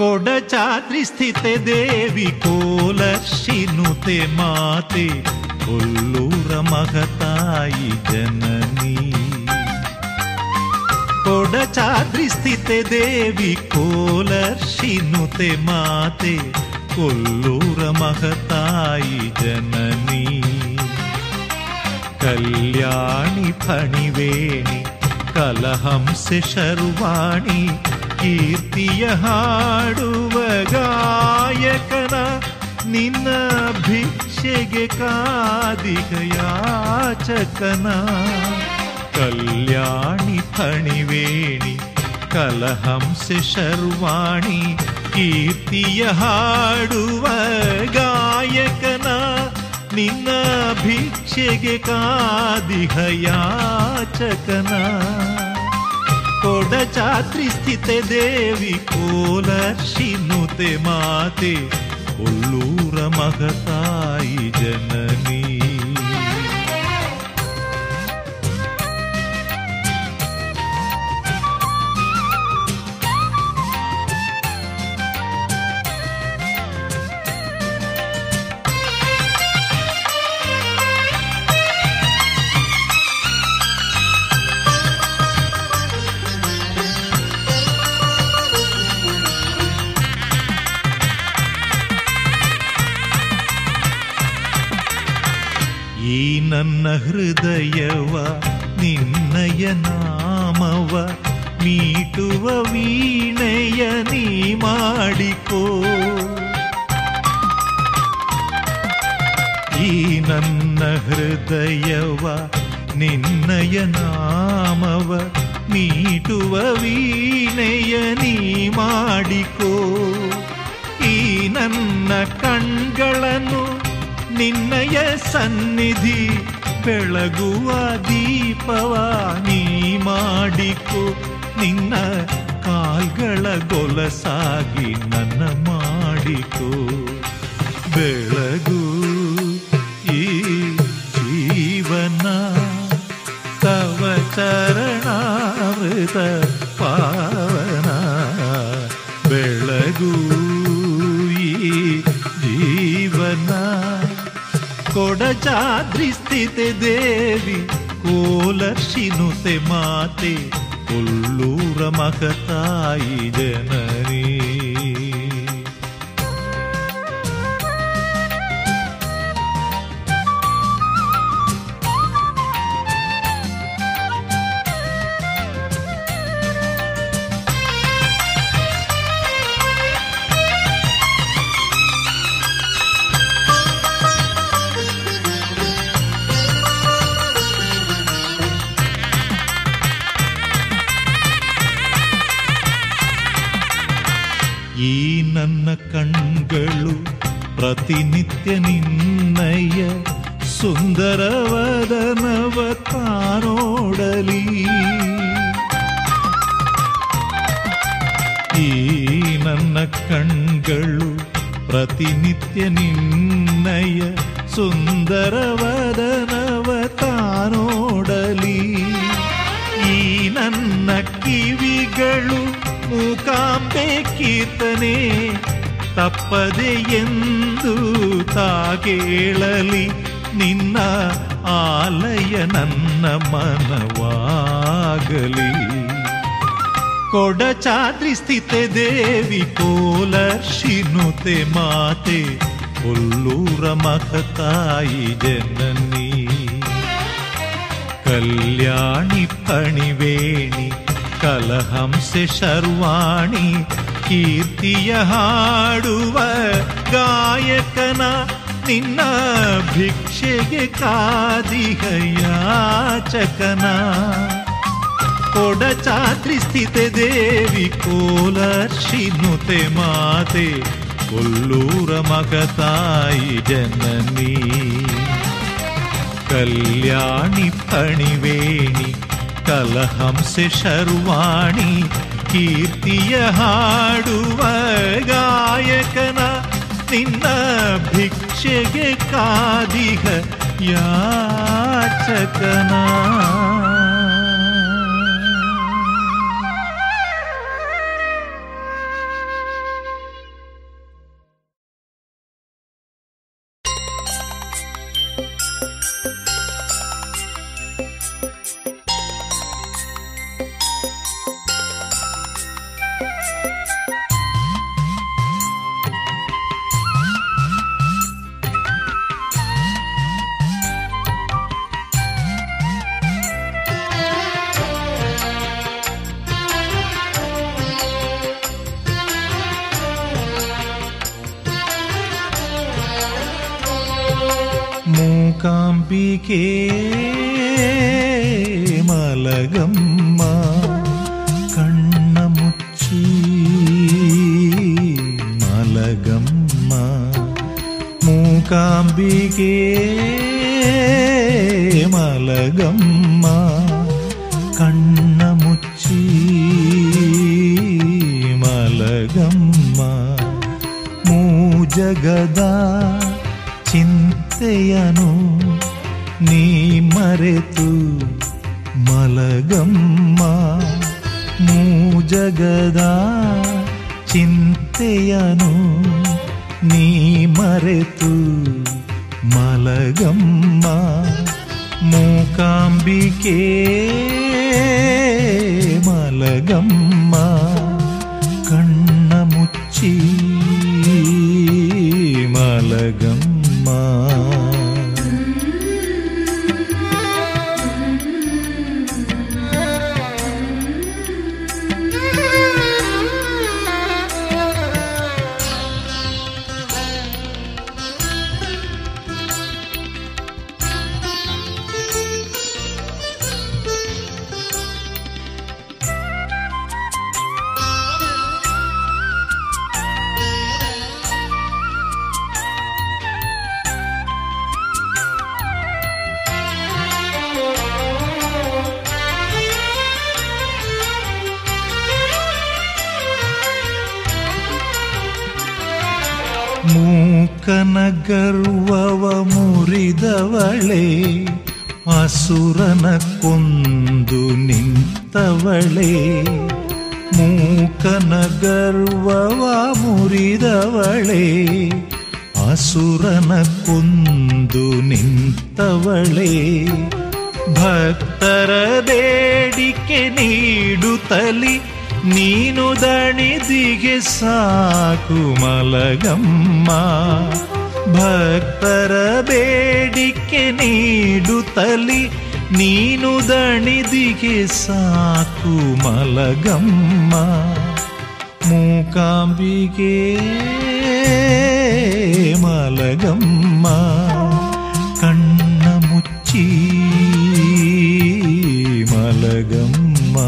Speaker 6: ಕೊಡಚಾದ್ರಿ ಸ್ಥಿತೆ ದೇವಿ ಕೋಲರ್ಷಿನುತೆ ಮಾತೆ ಕೊಲ್ಲೂರ ಮಹತಾಯಿ ಜನನಿ. ಕೊಡಚಾದ್ರಿ ಸ್ಥಿತೆ ದೇವಿ ಕೋಲರ್ಷಿನುತೆ ಮಾತೆ ಕೊಲ್ಲೂರ ಮಹತಾಯಿ ಜನನಿ. ಕಲ್ಯಾಣಿ ಫಣಿವೇಣಿ ಕಲಹಂಸೆ ಶರ್ವಾಣಿ ಕೀರ್ತಿಯ ಹಾಡುವ ಗಾಯಕನ ನಿನ್ನ ಭಿಕ್ಷೆಗೆ ಕಾದಿಗ ಯಾಚಕನ. ಕಲ್ಯಾಣಿ ಫಣಿವೇಣಿ ಕಲಹಂಸೆ ಶರ್ವಾಣಿ ಕೀರ್ತಿಯ ಹಾಡುವ ಗಾಯಕನ ನಿನ್ನ ಭಿಕ್ಷೆಗೆ ಕಾದಿಗ ಯಾಚಕನ. ಕೊಡಚಾದ್ರಿ ಸ್ಥಿತೆ ದೇವಿ ಕೋಲರ್ಷಿನುತೆ ಮಾತೆ ಕೊಲ್ಲೂರ ಮಹತಾಯಿ ಜನನಿ. ಈ ನನ್ನ ಹೃದಯವ ನಿನ್ನಯ ನಾಮವ ಮೀಟುವ ವೀಣೆಯ ನೀ ಮಾಡಿಕೋ. ಈ ನನ್ನ ಹೃದಯವ ನಿನ್ನಯ ನಾಮವ ಮೀಟುವ ವೀಣೆಯ ನೀ ಮಾಡಿಕೋ. ಈ ನನ್ನ ಕಣ್ಗಳನ್ನು ನಿನ್ನಯ ಸನ್ನಿಧಿ ಬೆಳಗುವ ದೀಪವ ನೀ ಮಾಡಿಕೋ. ನಿನ್ನ ಕಾಲ್ಗಳ ಗೊಲಸಾಗಿ ನನ್ನ ಮಾಡಿಕೋ. ಬೆಳಗು ಈ ಜೀವನ ತವ ಚರಣಾಮೃತ ಪಾವನ. ಬೆಳಗು ಈ ಜೀವನ. ಕೊಡಚಾದ್ರಿ ಸ್ಥಿತೆ ದೇವಿ ಕೋಲರ್ಷಿನುತೆ ಮಾತೆ ಕೊಲ್ಲೂರ ಮಹತಾಯಿ ಜನನಿ. ಈ ನನ್ನ ಕಣ್ಗಳು ಪ್ರತಿನಿತ್ಯ ನಿನ್ನಯ ಸುಂದರವದನವ ಕಾಣೋಡಲಿ. ಈ ನನ್ನ ಕಣ್ಗಳು ಪ್ರತಿನಿತ್ಯ ನಿನ್ನಯ ಸುಂದರವದನವ ಕಾಣೋಡಲಿ. ಈ ನನ್ನ ಕಿವಿಗಳು ಮೂಕಾಂಬೆ ಕೀರ್ತನೆ ತಪ್ಪದೆ ಎಂದು ತಾಗೇಳಲಿ. ನಿನ್ನ ಆಲಯ ನನ್ನ ಮನವಾಗಲಿ. ಕೊಡಚಾದ್ರಿ ಸ್ಥಿತೆ ದೇವಿ ಕೋಲರ್ಷಿನುತೆ ಮಾತೆ ಕೊಲ್ಲೂರ ಮಹತಾಯಿ ಜನನಿ. ಕಲ್ಯಾಣಿ ಫಣಿವೇಣಿ ಕಲಹಂಸೆ ಶರ್ವಾಣಿ ಕೀರ್ತಿಯ ಹಾಡುವ ಗಾಯಕನ ನಿನ್ನ ಭಿಕ್ಷೆಗೆ ಕಾದಿಗ ಯಾಚಕನ. ಕೊಡಚಾದ್ರಿ ಸ್ಥಿತೆ ದೇವಿ ಕೋಲರ್ಷಿನುತೆ ಮಾತೆ ಕೊಲ್ಲೂರ ಮಗತಾಯಿ ಜನನಿ. ಕಲ್ಯಾಣಿ ಫಣಿವೇಣಿ ಕಲಹಂಸೆ ಶರ್ವಾಣಿ ಕೀರ್ತಿಯ ಹಾಡುವ ಗಾಯಕನ ನಿನ್ನ ಭಿಕ್ಷೆಗೆ ಕಾದಿಗ ಯಾಚಕನ. ಮೂಕಾಂಬಿಕೆ ಮಲಗಮ್ಮ ಕಣ್ಣ ಮುಚ್ಚಿ ಮಲಗಮ್ಮ ಮೂಕಾಂಬಿಕೆ ಮಲಗಮ್ಮ ಕಣ್ಣ ಮುಚ್ಚಿ ಮಲಗಮ್ಮ ಮೂಜಗದ ಚಿಂತೆಯನು ನೀ ಮರೆತು ಮಲಗಮ್ಮ ಮೂಜಗದ ಚಿಂತೆಯನು ನೀ ಮರೆತು ಮಲಗಮ್ಮ ಮೂಕಾಂಬಿಕೆ ಮಲಗಮ್ಮ ಕಣ್ಣ ಮುಚ್ಚಿ ಮಲಗಮ್ಮ ಮೂಕನ ಗರ್ವವ ಮುರಿದವಳೆ ಅಸುರನ ಕೊಂದು ನಿಂತವಳೆ ಮೂಕನ ಗರ್ವವ ಮುರಿದವಳೆ ಅಸುರನ ಕೊಂದು ನಿಂತವಳೆ ಭಕ್ತರ ಬೇಡಿಕೆ ನೀಡುತ್ತಲಿ ನೀನು ದಣಿದಿಗೆ ಸಾಕು ಮಲಗಮ್ಮ ಭಕ್ತರ ಬೇಡಿಕೆ ನೀಡುತ್ತಲಿ ನೀನು ದಣಿದಿಗೆ ಸಾಕು ಮಲಗಮ್ಮ ಮೂಕಾಂಬಿಕೆ ಮಲಗಮ್ಮ ಕಣ್ಣ ಮುಚ್ಚಿ ಮಲಗಮ್ಮ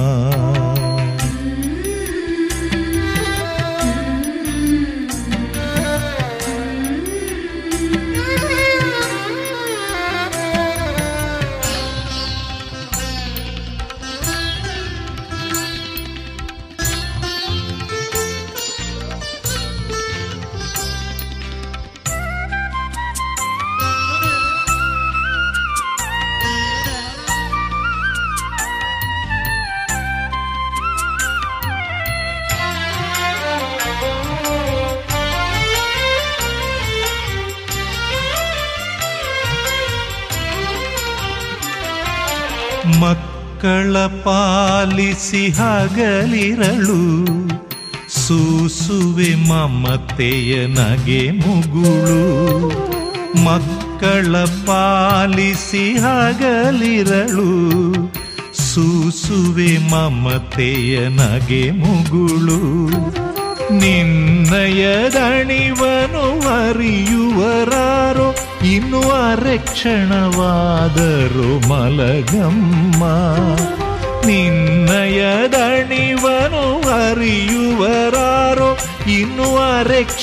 Speaker 6: ಮಕ್ಕಳ ಪಾಲಿಸಿ ಹಗಲಿರಳು ಸೂಸುವೆ ಮಮತೆಯ ನಗೆ ಮುಗುಳು ಮಕ್ಕಳ ಪಾಲಿಸಿ ಹಗಲಿರಳು ಸೂಸುವೆ ಮಮತೆಯ ನಗೆ ಮುಗುಳು ನಿನ್ನಯದಣಿವನು ಅರಿಯುವರಾರೋ ಇನ್ನು ಅರೆಕ್ಷಣವಾದರು ಮಲಗಮ್ಮ ನಿನ್ನಯದಣಿವನು ಅರಿಯುವರಾರೋ ಇನ್ನು ಅರೆಕ್ಷಣವಾದರು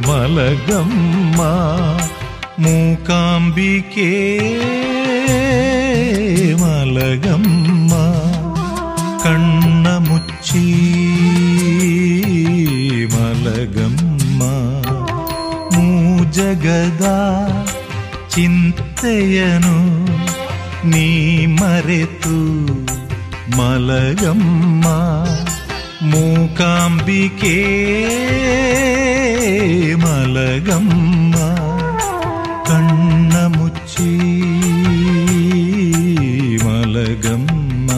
Speaker 6: ಮಲಗಮ್ಮ ಮೂಕಾಂಬಿಕೆ ಮಲಗಮ್ಮ ಕಣ್ಣ ಮುಚ್ಚಿ ಮಲಗಮ್ಮ ಮೂಜಗದ ಚಿಂತೆಯನು ನೀ ಮರೆತು ಮಲಗಮ್ಮ ಮೂಕಾಂಬಿಕೆ ಮಲಗಮ್ಮ ಕಣ್ಣ ಮುಚ್ಚಿ ಮಲಗಮ್ಮ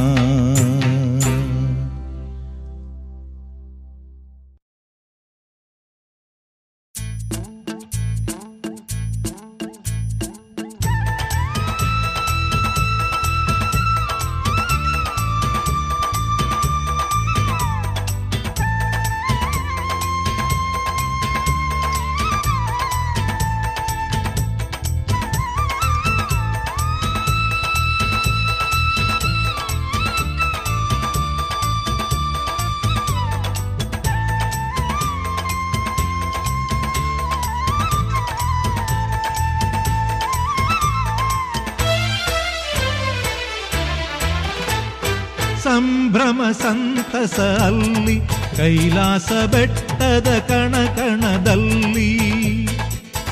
Speaker 6: ಸಂಭ್ರಮ ಸಂತಸ ಅಲ್ಲಿ ಕೈಲಾಸ ಬೆಟ್ಟದ ಕಣಕಣದಲ್ಲಿ.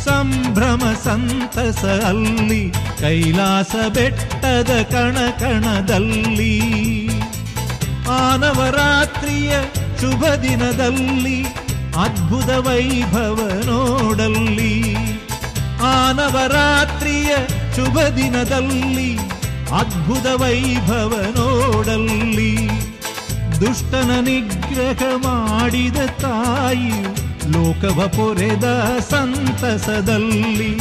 Speaker 6: ಸಂಭ್ರಮ ಸಂತಸ ಅಲ್ಲಿ ಕೈಲಾಸ ಬೆಟ್ಟದ ಕಣಕಣದಲ್ಲಿ. ಆನವರಾತ್ರಿಯ ಶುಭ ದಿನದಲ್ಲಿ ಅದ್ಭುತ ವೈಭವ ನೋಡಲ್ಲಿ. ಆನವರಾತ್ರಿಯ ಶುಭ ದಿನದಲ್ಲಿ ಅದ್ಭುತ ವೈಭವ ನೋಡಲ್ಲಿ. ದುಷ್ಟನ ನಿಗ್ರಹ ಮಾಡಿದ ತಾಯಿಯು ಲೋಕವ ಪೊರೆದ ಸಂತಸದಲ್ಲಿ.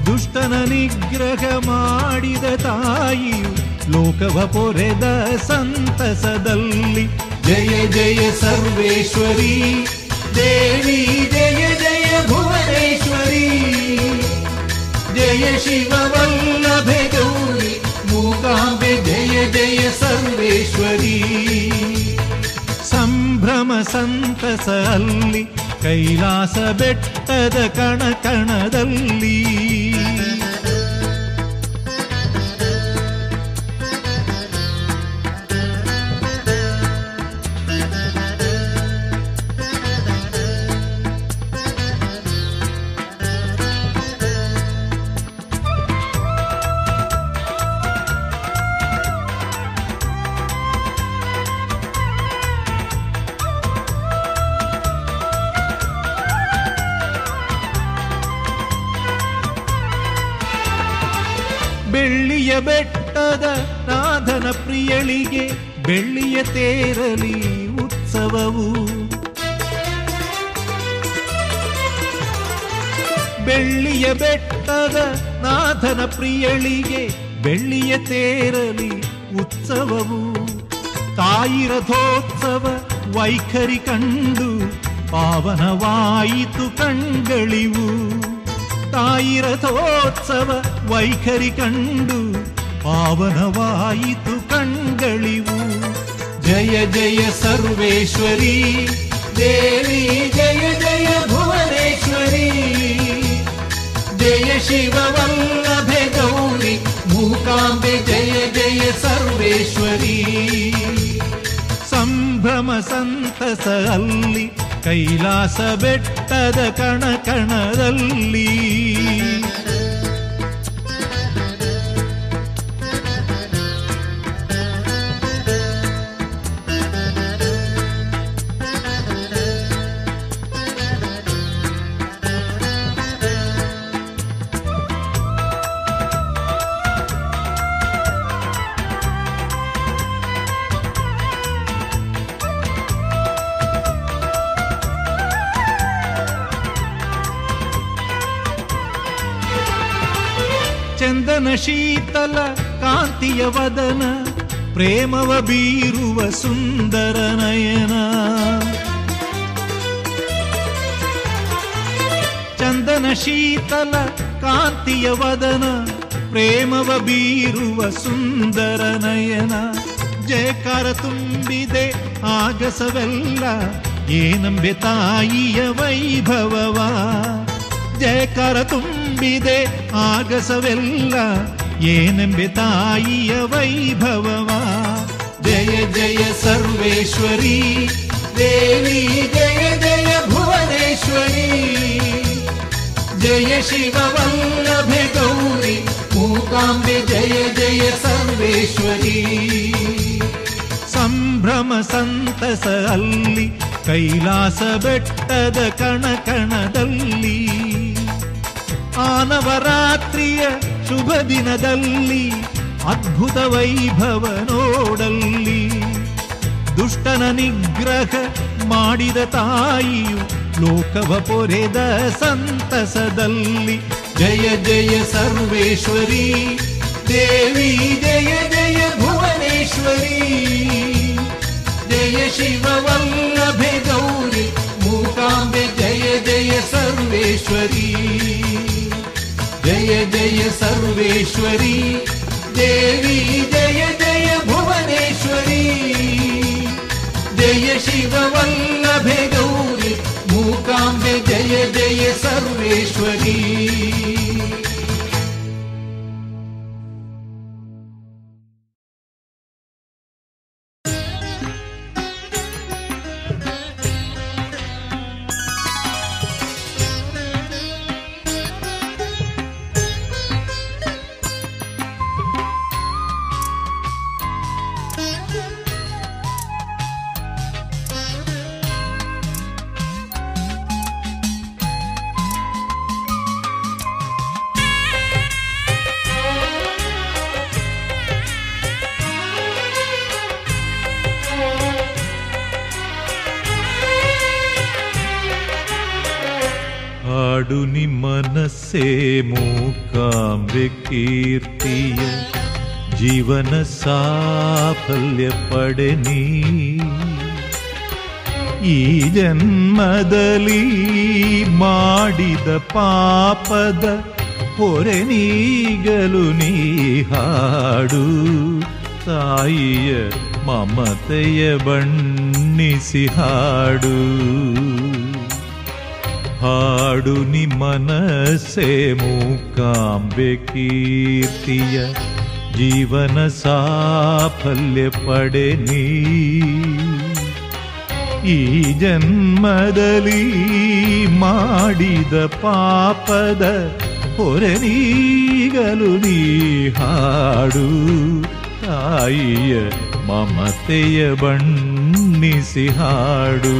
Speaker 6: ದುಷ್ಟನ ನಿಗ್ರಹ ಮಾಡಿದ ತಾಯಿಯು ಲೋಕವ ಪೊರೆದ ಸಂತಸದಲ್ಲಿ. ಜಯ ಜಯ ಸರ್ವೇಶ್ವರಿ ದೇವಿ ಜಯ ಜಯ ಭುವನೇಶ್ವರಿ. ಜಯ ಶಿವ ವಲ್ಲಭೆ ಗೌರಿ ಮೂಕಾಂಬೆ ಜಯ ಜಯ ಸರ್ವೇಶ್ವರಿ. ಸಂಭ್ರಮ ಸಂತಸ ಅಲ್ಲಿ ಕೈಲಾಸ ಬೆಟ್ಟದ ಕಣಕಣದಲ್ಲಿ. ಬೆಳ್ಳಿಯ ಬೆಟ್ಟದ ನಾಥನ ಪ್ರಿಯಳಿಗೆ ಬೆಳ್ಳಿಯ ತೇರಲಿ ಉತ್ಸವವು. ಬೆಳ್ಳಿಯ ಬೆಟ್ಟದ ನಾಥನ ಪ್ರಿಯಳಿಗೆ ಬೆಳ್ಳಿಯ ತೇರಲಿ ಉತ್ಸವವು. ತಾಯಿ ರಥೋತ್ಸವ ವೈಖರಿ ಕಂಡು ಪಾವನವಾಯಿತು ಕಣ್ಗಳಿವು. ತಾಯಿ ರಥೋತ್ಸವ ವೈಖರಿ ಕಂಡು ಪಾವನವಾಯಿತು ಕಣ್ಗಳಿವು. ಜಯ ಜಯ ಸರ್ವೇಶ್ವರಿ ದೇವಿ ಜಯ ಜಯ ಭುವನೇಶ್ವರಿ. ಜಯ ಶಿವ ವಲ್ಲಭೆ ಗೌರಿ ಮೂಕಾಂಬೆ ಜಯ ಜಯ ಸರ್ವೇಶ್ವರಿ. ಸಂಭ್ರಮ ಸಂತಸ ಅಲ್ಲಿ ಕೈಲಾಸ ಬೆಟ್ಟದ ಕಣಕಣದಲ್ಲಿ. ಚಂದನ ಶೀತಲ ಕಾಂತಿಯ ವದನ ಪ್ರೇಮವ ಬೀರುವ ಸುಂದರ ನಯನ. ಚಂದನ ಶೀತಲ ಕಾಂತಿಯ ವದನ ಪ್ರೇಮವ ಬೀರುವ ಸುಂದರ ನಯನ. ಜಯಕಾರ ತುಂಬಿದೆ ಆಗಸವೆಲ್ಲ ಏನಂಬೆ ತಾಯಿಯ ವೈಭವವ. ಜಯಕಾರ ತುಂಬಿದೆ ಆಗಸವೆಲ್ಲ ಏನೆಂಬೆ ತಾಯಿಯ ವೈಭವವ. ಜಯ ಜಯ ಸರ್ವೇಶ್ವರಿ ದೇವಿ ಜಯ ಜಯ ಭುವನೇಶ್ವರಿ. ಜಯ ಶಿವ ವಲ್ಲಭೆ ಗೌರಿ ಮೂಕಾಂಬೆ ಜಯ ಜಯ ಸರ್ವೇಶ್ವರಿ. ಸಂಭ್ರಮ ಸಂತಸ ಅಲ್ಲಿ ಕೈಲಾಸ ಬೆಟ್ಟದ ಕಣಕಣದಲ್ಲಿ. ಆನವರಾತ್ರಿಯ ಶುಭ ದಿನದಲ್ಲಿ ಅದ್ಭುತ ವೈಭವ ನೋಡಲ್ಲಿ. ದುಷ್ಟನ ನಿಗ್ರಹ ಮಾಡಿದ ತಾಯಿಯು ಲೋಕವ ಪೊರೆದ ಸಂತಸದಲ್ಲಿ. ಜಯ ಜಯ ಸರ್ವೇಶ್ವರಿ ದೇವಿ ಜಯ ಜಯ ಭುವನೇಶ್ವರಿ. ಜಯ ಶಿವ ವಲ್ಲಭೆ ಗೌರಿ ಮೂಕಾಂಬೆ ಜಯ ಜಯ ಸರ್ವೇಶ್ವರಿ. ಜಯ ಜಯ ಸರ್ವೇಶ್ವರಿ ದೇವಿ ಜಯ ಜಯ ಭುವನೇಶ್ವರಿ. ಜಯ ಶಿವ ವಲ್ಲಭೆ ಗೌರಿ ಮೂಕಾಂಬೆ ಜಯ ಜಯ ಸರ್ವೇಶ್ವರಿ.
Speaker 7: ಮನಸ್ಸೇ ಮೂಕಾಂಬೆ ಕೀರ್ತಿಯ ಜೀವನ ಸಾಫಲ್ಯ ಪಡೆ ನೀ. ಈ ಜನ್ಮದಲ್ಲಿ ಮಾಡಿದ ಪಾಪದ ಹೊರೆ ನೀಗಲು ನೀ ಹಾಡು. ತಾಯಿಯ ಮಮತೆಯ ಬಣ್ಣಿಸಿ ಹಾಡು. ಹಾಡು ನಿ ಮನಸ್ಸೇ ಮೂಕಾಂಬೆ ಕೀರ್ತಿಯ ಜೀವನ ಸಾಫಲ್ಯ ಪಡೆ ನೀ. ಈ ಜನ್ಮದಲ್ಲಿ ಮಾಡಿದ ಪಾಪದ ಹೊರೆ ನೀಗಲು ನೀ ಹಾಡು. ತಾಯಿಯ ಮಮತೆಯ ಬಣ್ಣಿಸಿ ಹಾಡು.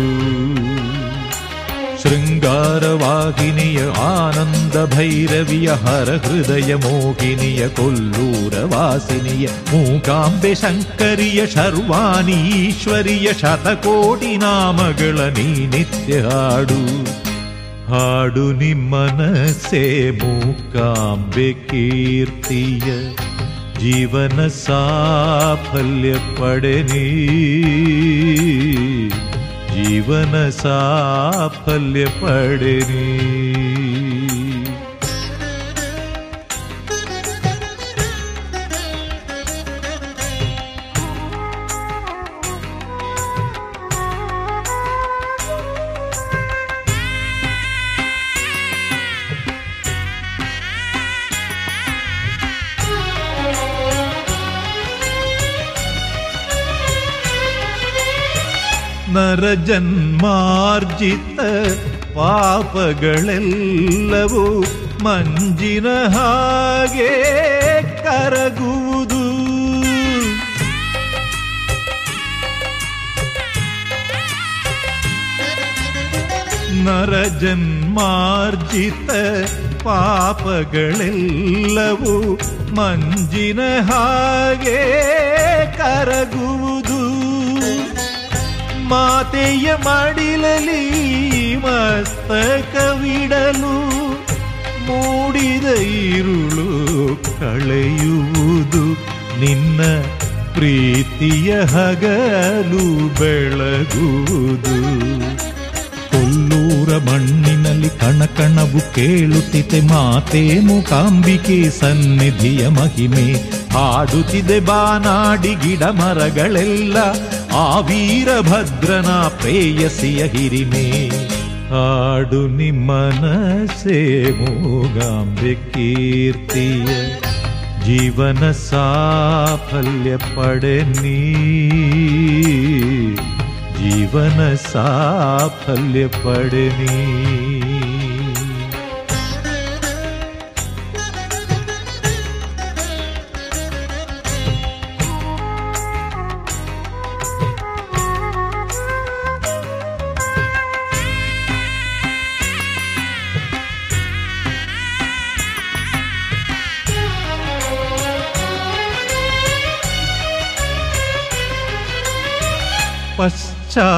Speaker 7: ಶೃಂಗಾರವಾಹಿನಿಯ ಆನಂದ ಭೈರವಿಯ ಹರ ಹೃದಯ ಮೋಹಿನಿಯ ಕೊಲ್ಲೂರ ವಾಸಿನಿಯ ಮೂಕಾಂಬೆ ಶಂಕರಿಯ ಶರ್ವಾಣಿ ಈಶ್ವರಿಯ ಶತಕೋಟಿ ನಾಮಗಳ ನೀ ನಿತ್ಯ ಹಾಡು. ಹಾಡು ನಿಮ್ಮನಸೆ ಮೂಕಾಂಬೆ ಕೀರ್ತಿಯ ಜೀವನ ಸಾಫಲ್ಯ ಪಡೆ ನೀ. ಜೀವನ ಸಾಫಲ್ಯ ಪಡೆ ನೀ. ನರಜನ್ಮಾರ್ಜಿತ ಪಾಪಗಳೆಲ್ಲವೂ ಮಂಜಿನ ಹಾಗೆ ಕರಗುವುದು. ನರಜನ್ಮಾರ್ಜಿತ ಪಾಪಗಳೆಲ್ಲವೂ ಮಂಜಿನ ಹಾಗೆ ಕರಗುವುದು. ಮಾತೆಯ ಮಡಿಲಲಿ ಮಸ್ತಕವಿಡಲು ಮೂಡಿದ ಇರುಳು ಕಳೆಯುವುದು. ನಿನ್ನ ಪ್ರೀತಿಯ ಹಗಲು ಬೆಳಗುವುದು. ಕೊಲ್ಲೂರ ಮಣ್ಣಿನಲ್ಲಿ ಕಣಕಣವು ಕೇಳುತ್ತಿದೆ ಮಾತೆ ಮೂಕಾಂಬಿಕೆ ಸನ್ನಿಧಿಯ ಮಹಿಮೆ. ಹಾಡುತ್ತಿದೆ ಬಾನಾಡಿ ಗಿಡ ಮರಗಳೆಲ್ಲ ಆ ವೀರಭದ್ರನ ಪ್ರೇಯಸಿಯ ಹಿರಿಮೆ. ಹಾಡು ನಿಮ್ಮನಸೆ ಮೂಕಾಂಬೆ ಕೀರ್ತಿಯ ಜೀವನ ಸಾಫಲ್ಯ ಪಡೆ ನೀ. ಜೀವನ ಸಾಫಲ್ಯ ಪಡೆ ನೀ.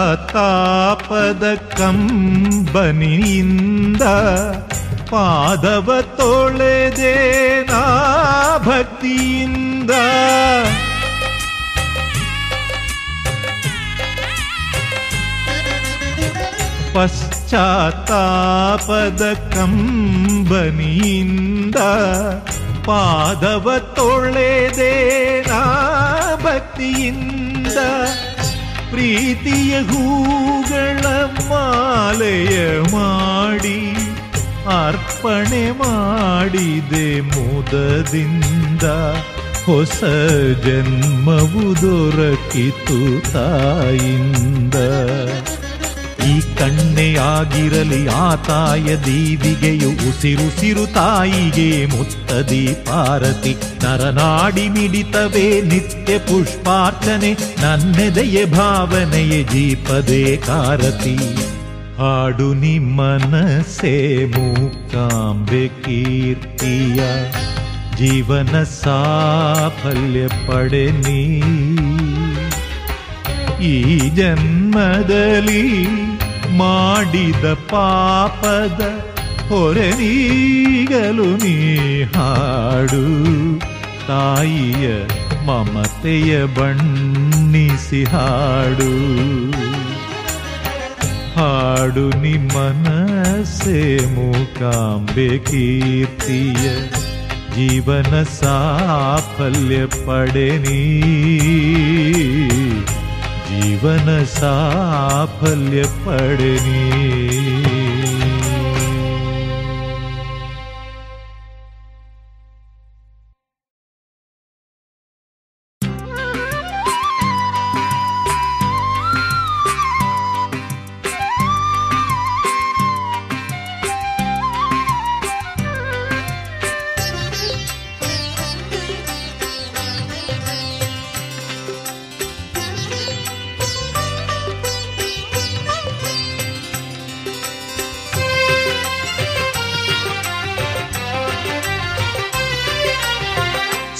Speaker 7: ಪಶ್ಚಾತ್ತಾಪದ ಕಂಬನಿಯಿಂದ ಪಾದವ ತೊಳೆದೆ ನಾ ಭಕ್ತಿಯಿಂದ. ಪಶ್ಚಾತ್ತಾಪದ ಕಂಬನಿಯಿಂದ ಪಾದವ ತೊಳೆದೆ ನಾ ಭಕ್ತಿಯಿಂದ. ಪ್ರೀತಿಯ ಹೂಗಳ ಮಾಲೆಯ ಮಾಡಿ ಅರ್ಪಣೆ ಮಾಡಿದೆ ಮುದದಿಂದ. ಹೊಸ ಜನ್ಮವು ದೊರಕಿತು ತಾಯಿಂದ. ಈ ಕಣ್ಣೆ ಆಗಿರಲಿ ಆ ತಾಯ ದೀವಿಗೆಯು ಉಸಿರುಸಿರು ತಾಯಿಗೆ ಮುತ್ತದಿ ಪಾರತಿ. ನರನಾಡಿ ಮಿಡಿತವೇ ನಿತ್ಯ ಪುಷ್ಪಾರ್ಚನೆ ನನ್ನೆದೆಯ ಭಾವನೆಯೇ ಜೀಪದೆ ಕಾರತಿ. ಹಾಡು ನಿಮ್ಮನಸೆ ಮೂಕಾಂಬೆ ಕೀರ್ತಿಯ ಜೀವನ ಸಾಫಲ್ಯ ಪಡೆ ನೀ. ಈ ಜನ್ಮದಲ್ಲಿ ಮಾಡಿದ ಪಾಪದ ಹೊರನೀಗಲು ನೀ ಹಾಡು ತಾಯಿಯ ಮಮತೆಯ ಬಣ್ಣಿಸಿ ಹಾಡು ಹಾಡು ನಿಮ್ಮನಸೆ ಮೂಕಾಂಬೆ ಕೀರ್ತಿಯ ಜೀವನ ಸಾಫಲ್ಯ ಪಡೆನೀ ಜೀವನ ಸಾಫಲ್ಯ ಪಡೆನೀ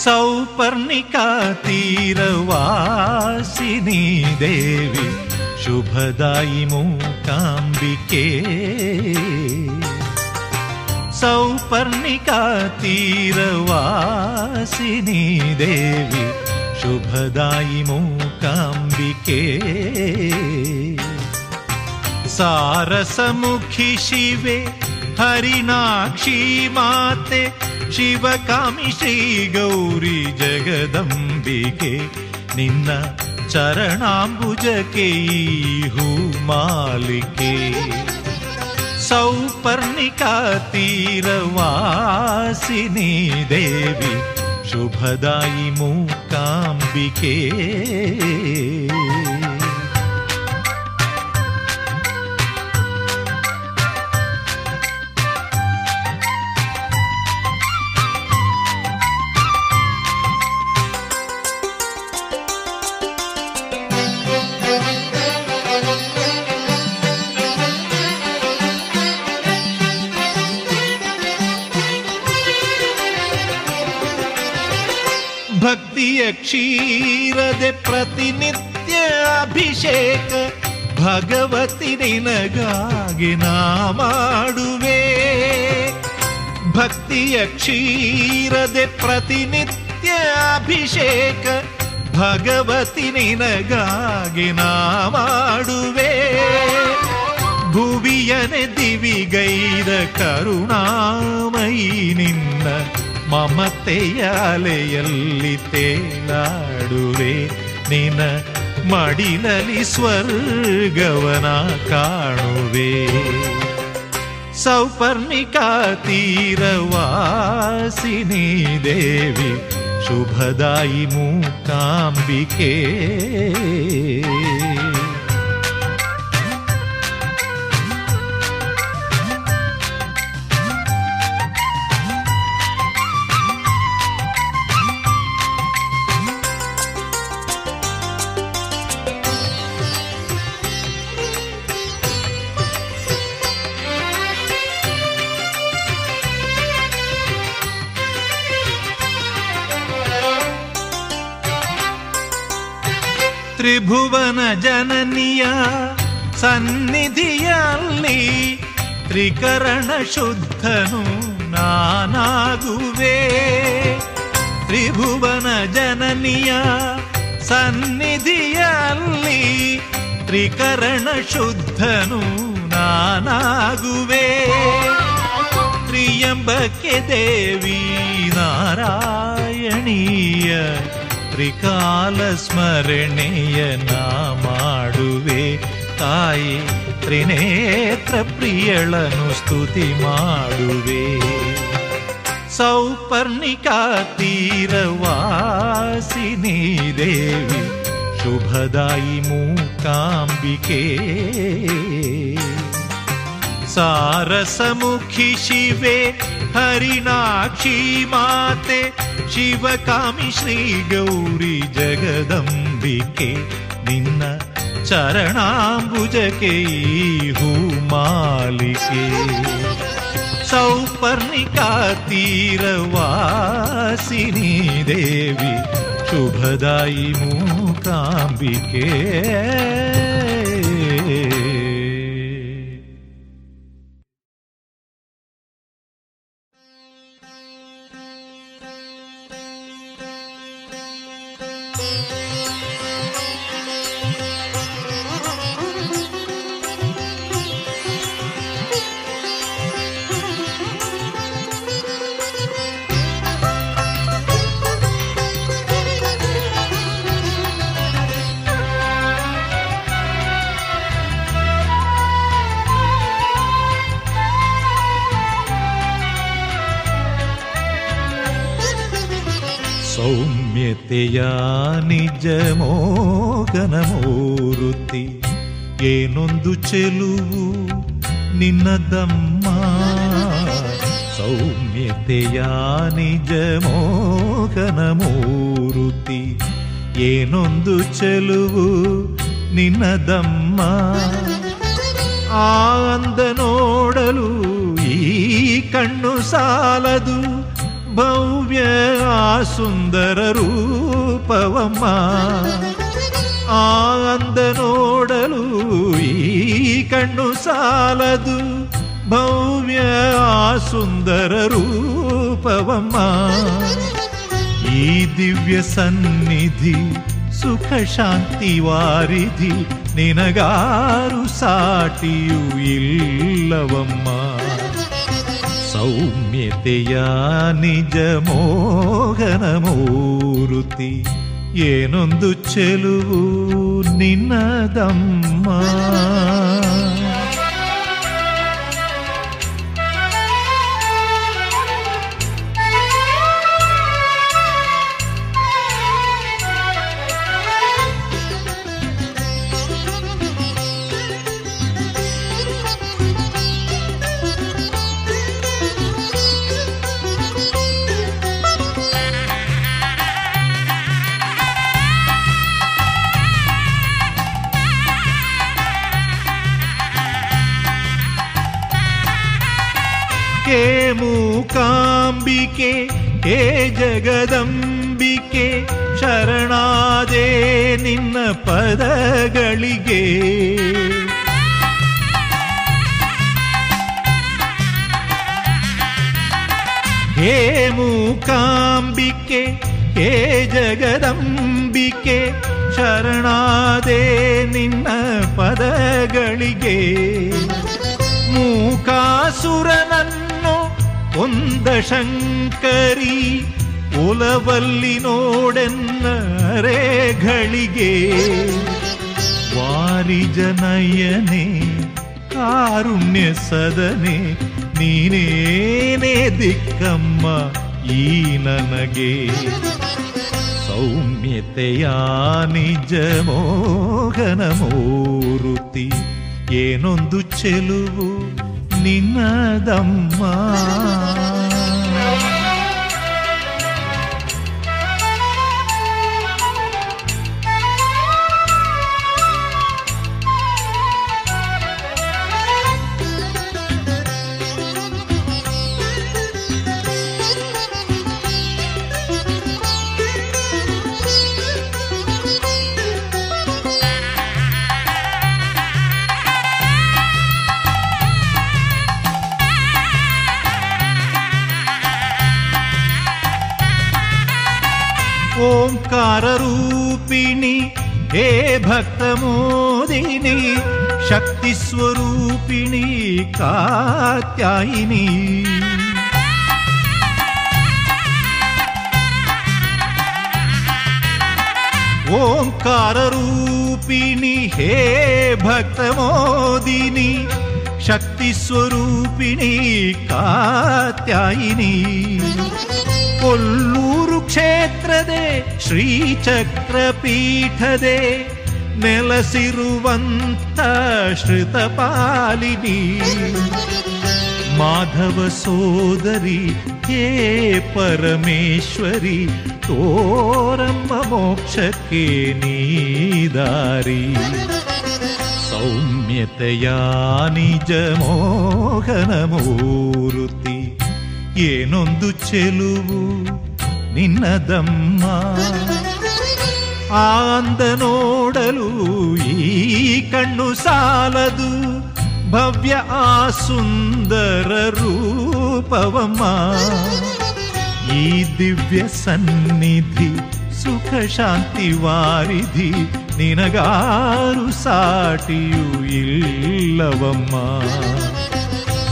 Speaker 7: ಸೌಪರ್ಣಿಕಾ ತೀರವಾಸಿನಿ ದೇವಿ ಶುಭದಾಯಿ ಮೂಕಾಂಬಿಕೆ ಸೌಪರ್ಣಿಕಾ ತೀರವಾಸಿನಿ ದೇವಿ ಶುಭದಾಯಿ ಮೂಕಾಂಬಿಕೆ ಸಾರಸಮುಖಿ ಶಿವೆ ಹರಿಣಾಕ್ಷಿ ಮಾತೆ ಶಿವಕಾಮಿ ಶ್ರೀ ಗೌರಿ ಜಗದಂಬಿಕೆ ನಿನ್ನ ಚರಣಾಂಬುಜಕ್ಕೆ ಈ ಹೂಮಾಲಿಕೆ ಸೌಪರ್ಣಿಕಾ ತೀರವಾಸಿನಿ ದೇವಿ ಶುಭದಾಯಿ ಮೂಕಾಂಬಿಕೆ ಭಕ್ತಿಯ ಕ್ಷೀರದೆ ಪ್ರತಿನಿತ್ಯ ಅಭಿಷೇಕ ಭಗವತಿ ನಿನಗಾಗಿ ನಾ ಮಾಡುವೆ ಭಕ್ತಿಯ ಕ್ಷೀರದೆ ಪ್ರತಿನಿತ್ಯ ಅಭಿಷೇಕ ಭಗವತಿ ನಿನಗಾಗಿ ನಾ ಮಾಡುವೆ ಭುವಿಯನೆ ದಿವಿಗೈದ ಕರುಣಾಮಯಿ ನಿನ್ನ ಮಮತೆಯ ಅಲೆಯಲ್ಲಿ ತೇಲಾಡುವೆ ನಿನ ಮಡಿಲಲಿ ಸ್ವರ್ಗವನ ಕಾಣುವೆ ಸೌಪರ್ಣಿಕಾ ತೀರವಾಸಿನಿ ದೇವಿ ಶುಭದಾಯಿ ಮೂಕಾಂಬಿಕೆ ತ್ರಿಭುವನ ಜನನಿಯ ಸನ್ನಿಧಿಯಲ್ಲಿ ತ್ರಿಕರಣ ಶುದ್ಧನು ನಾನಾಗುವೆ ತ್ರಿಭುವನ ಜನನಿಯ ಸನ್ನಿಧಿಯಲ್ಲಿ ತ್ರಿಕರಣ ಶುದ್ಧನು ನಾನಾಗುವೆ ತ್ರಿಯಂಬಕೆ ದೇವಿ ನಾರಾಯಣೀಯ ತ್ರಿಕಾಲ ಸ್ಮರಣೆಯ ನಾ ಮಾಡುವೆ ತಾಯಿ ತ್ರಿನೇತ್ರ ಪ್ರಿಯಳನು ಸ್ತುತಿ ಮಾಡುವೆ ಸೌಪರ್ಣಿಕಾ ತೀರವಾಸಿನಿ ದೇವಿ ಶುಭದಾಯಿ ಮೂಕಾಂಬಿಕೆ ಸಾರಸಮುಖಿ ಶಿವೆ ಹರಿಣಾಕ್ಷಿ ಮಾತೆ ಶಿವಕಾಮಿ ಶ್ರೀ ಗೌರಿ ಜಗದಂಬಿಕೆ ನಿನ್ನ ಚರಣಾಂಬುಜಕ್ಕೆ ಈ ಹೂಮಾಲಿಕೆ ಸೌಪರ್ಣಿಕಾ ತೀರವಾಸಿನಿ ದೇವಿ ಶುಭದಾಯಿ ಮೂಕಾಂಬಿಕೆ ಸೌಮ್ಯತೆಯ ನಿಜ ಮೋಹನ ಮೂರುತಿ ಏನೊಂದು ಚೆಲುವು ನಿನ್ನದಮ್ಮ. ಸೌಮ್ಯತೆಯ ನಿಜ ಮೋಹನ ಮೂರುತಿ ಏನೊಂದು ಚೆಲುವು ನಿನ್ನದಮ್ಮ. ಆ ಅಂದ ನೋಡಲು ಈ ಕಣ್ಣು ಸಾಲದು ಭವ್ಯ ಸುಂದರ ರೂಪವಮ್ಮ. ಆ ಅಂದ ನೋಡಲು ಈ ಕಣ್ಣು ಸಾಲದು ಭವ್ಯ ಸುಂದರ ರೂಪವಮ್ಮ. ಈ ದಿವ್ಯ ಸನ್ನಿಧಿ ಸುಖ ಶಾಂತಿ ವಾರಿಧಿ ನಿನಗಾರು ಸಾಟಿಯೂ ಇಲ್ಲವಮ್ಮ. ಸೌಮ್ಯತೆಯ ನಿಜ ಮೋಹನ ಮೂರುತಿ ಏನೊಂದು ಚೆಲುವು ನಿನ್ನದಮ್ಮ. ಹೇ ಮೂಕಾಂಬಿಕೆ ಹೇ ಜಗದಂಬಿಕೆ ಶರಣಾದೆ ನಿನ್ನ ಪದಗಳಿಗೆ. ಹೇ ಮೂಕಾಂಬಿಕೆ ಹೇ ಜಗದಂಬಿಕೆ ಶರಣಾದೆ ನಿನ್ನ ಪದಗಳಿಗೆ. ಮೂಕಾಸುರನನ್ನು ಕೊಂದ ಶಂಕರಿ ಒಲವಲ್ಲಿ ನೋಡೆನ್ನರೆಗಳಿಗೆ. ವಾರಿಜನಯನೆ ಕಾರುಣ್ಯ ಸದನೆ ನೀನೇನೇ ದಿಕ್ಕಮ್ಮ ಈ ನನಗೆ. ಸೌಮ್ಯತೆಯ ನಿಜ ಮೋಹನ ಮೂರುತಿ ಏನೊಂದು ಚೆಲುವು ನಿನ್ನದಮ್ಮ. ಓಂಕಾರ ರೂಪಿಣಿ ಹೇ ಭಕ್ತ ಮೋದಿನಿ ಶಕ್ತಿ ಸ್ವರೂಪಿಣಿ ಕಾತ್ಯಾಯಿನಿ. ಓಂಕಾರ ರೂಪಿಣಿ ಹೇ ಭಕ್ತ ಮೋದಿನಿ ಶಕ್ತಿ ಸ್ವರೂಪಿಣಿ ಕಾತ್ಯಾಯಿನಿ. ಕೊಲ್ಲೂರು ಕ್ಷೇತ್ರದೆ ಶ್ರೀಚಕ್ರ ಪೀಠದೆ ನೆಲೆಸಿರುವಂತ ಶ್ರುತಪಾಲಿನಿ. ಮಾಧವ ಸೋದರಿ ಹೇ ಪರಮೇಶ್ವರಿ ತೋರಮ್ಮ ಮೋಕ್ಷಕ್ಕೆ ನೀದಾರಿ. ಸೌಮ್ಯತೆಯ ನಿಜ ಮೋಹನ ಮೂರುತಿ ಏನೊಂದು ಚೆಲುವು ನಿನ್ನದಮ್ಮ. ಆಂದ ನೋಡಲು ಈ ಕಣ್ಣು ಸಾಲದು ಭವ್ಯ ಆ ಸುಂದರ ರೂಪವಮ್ಮ. ಈ ದಿವ್ಯ ಸನ್ನಿಧಿ ಸುಖ ಶಾಂತಿ ವಾರಿಧಿ ನಿನಗಾರು ಸಾಟಿಯೂ ಇಲ್ಲವಮ್ಮ.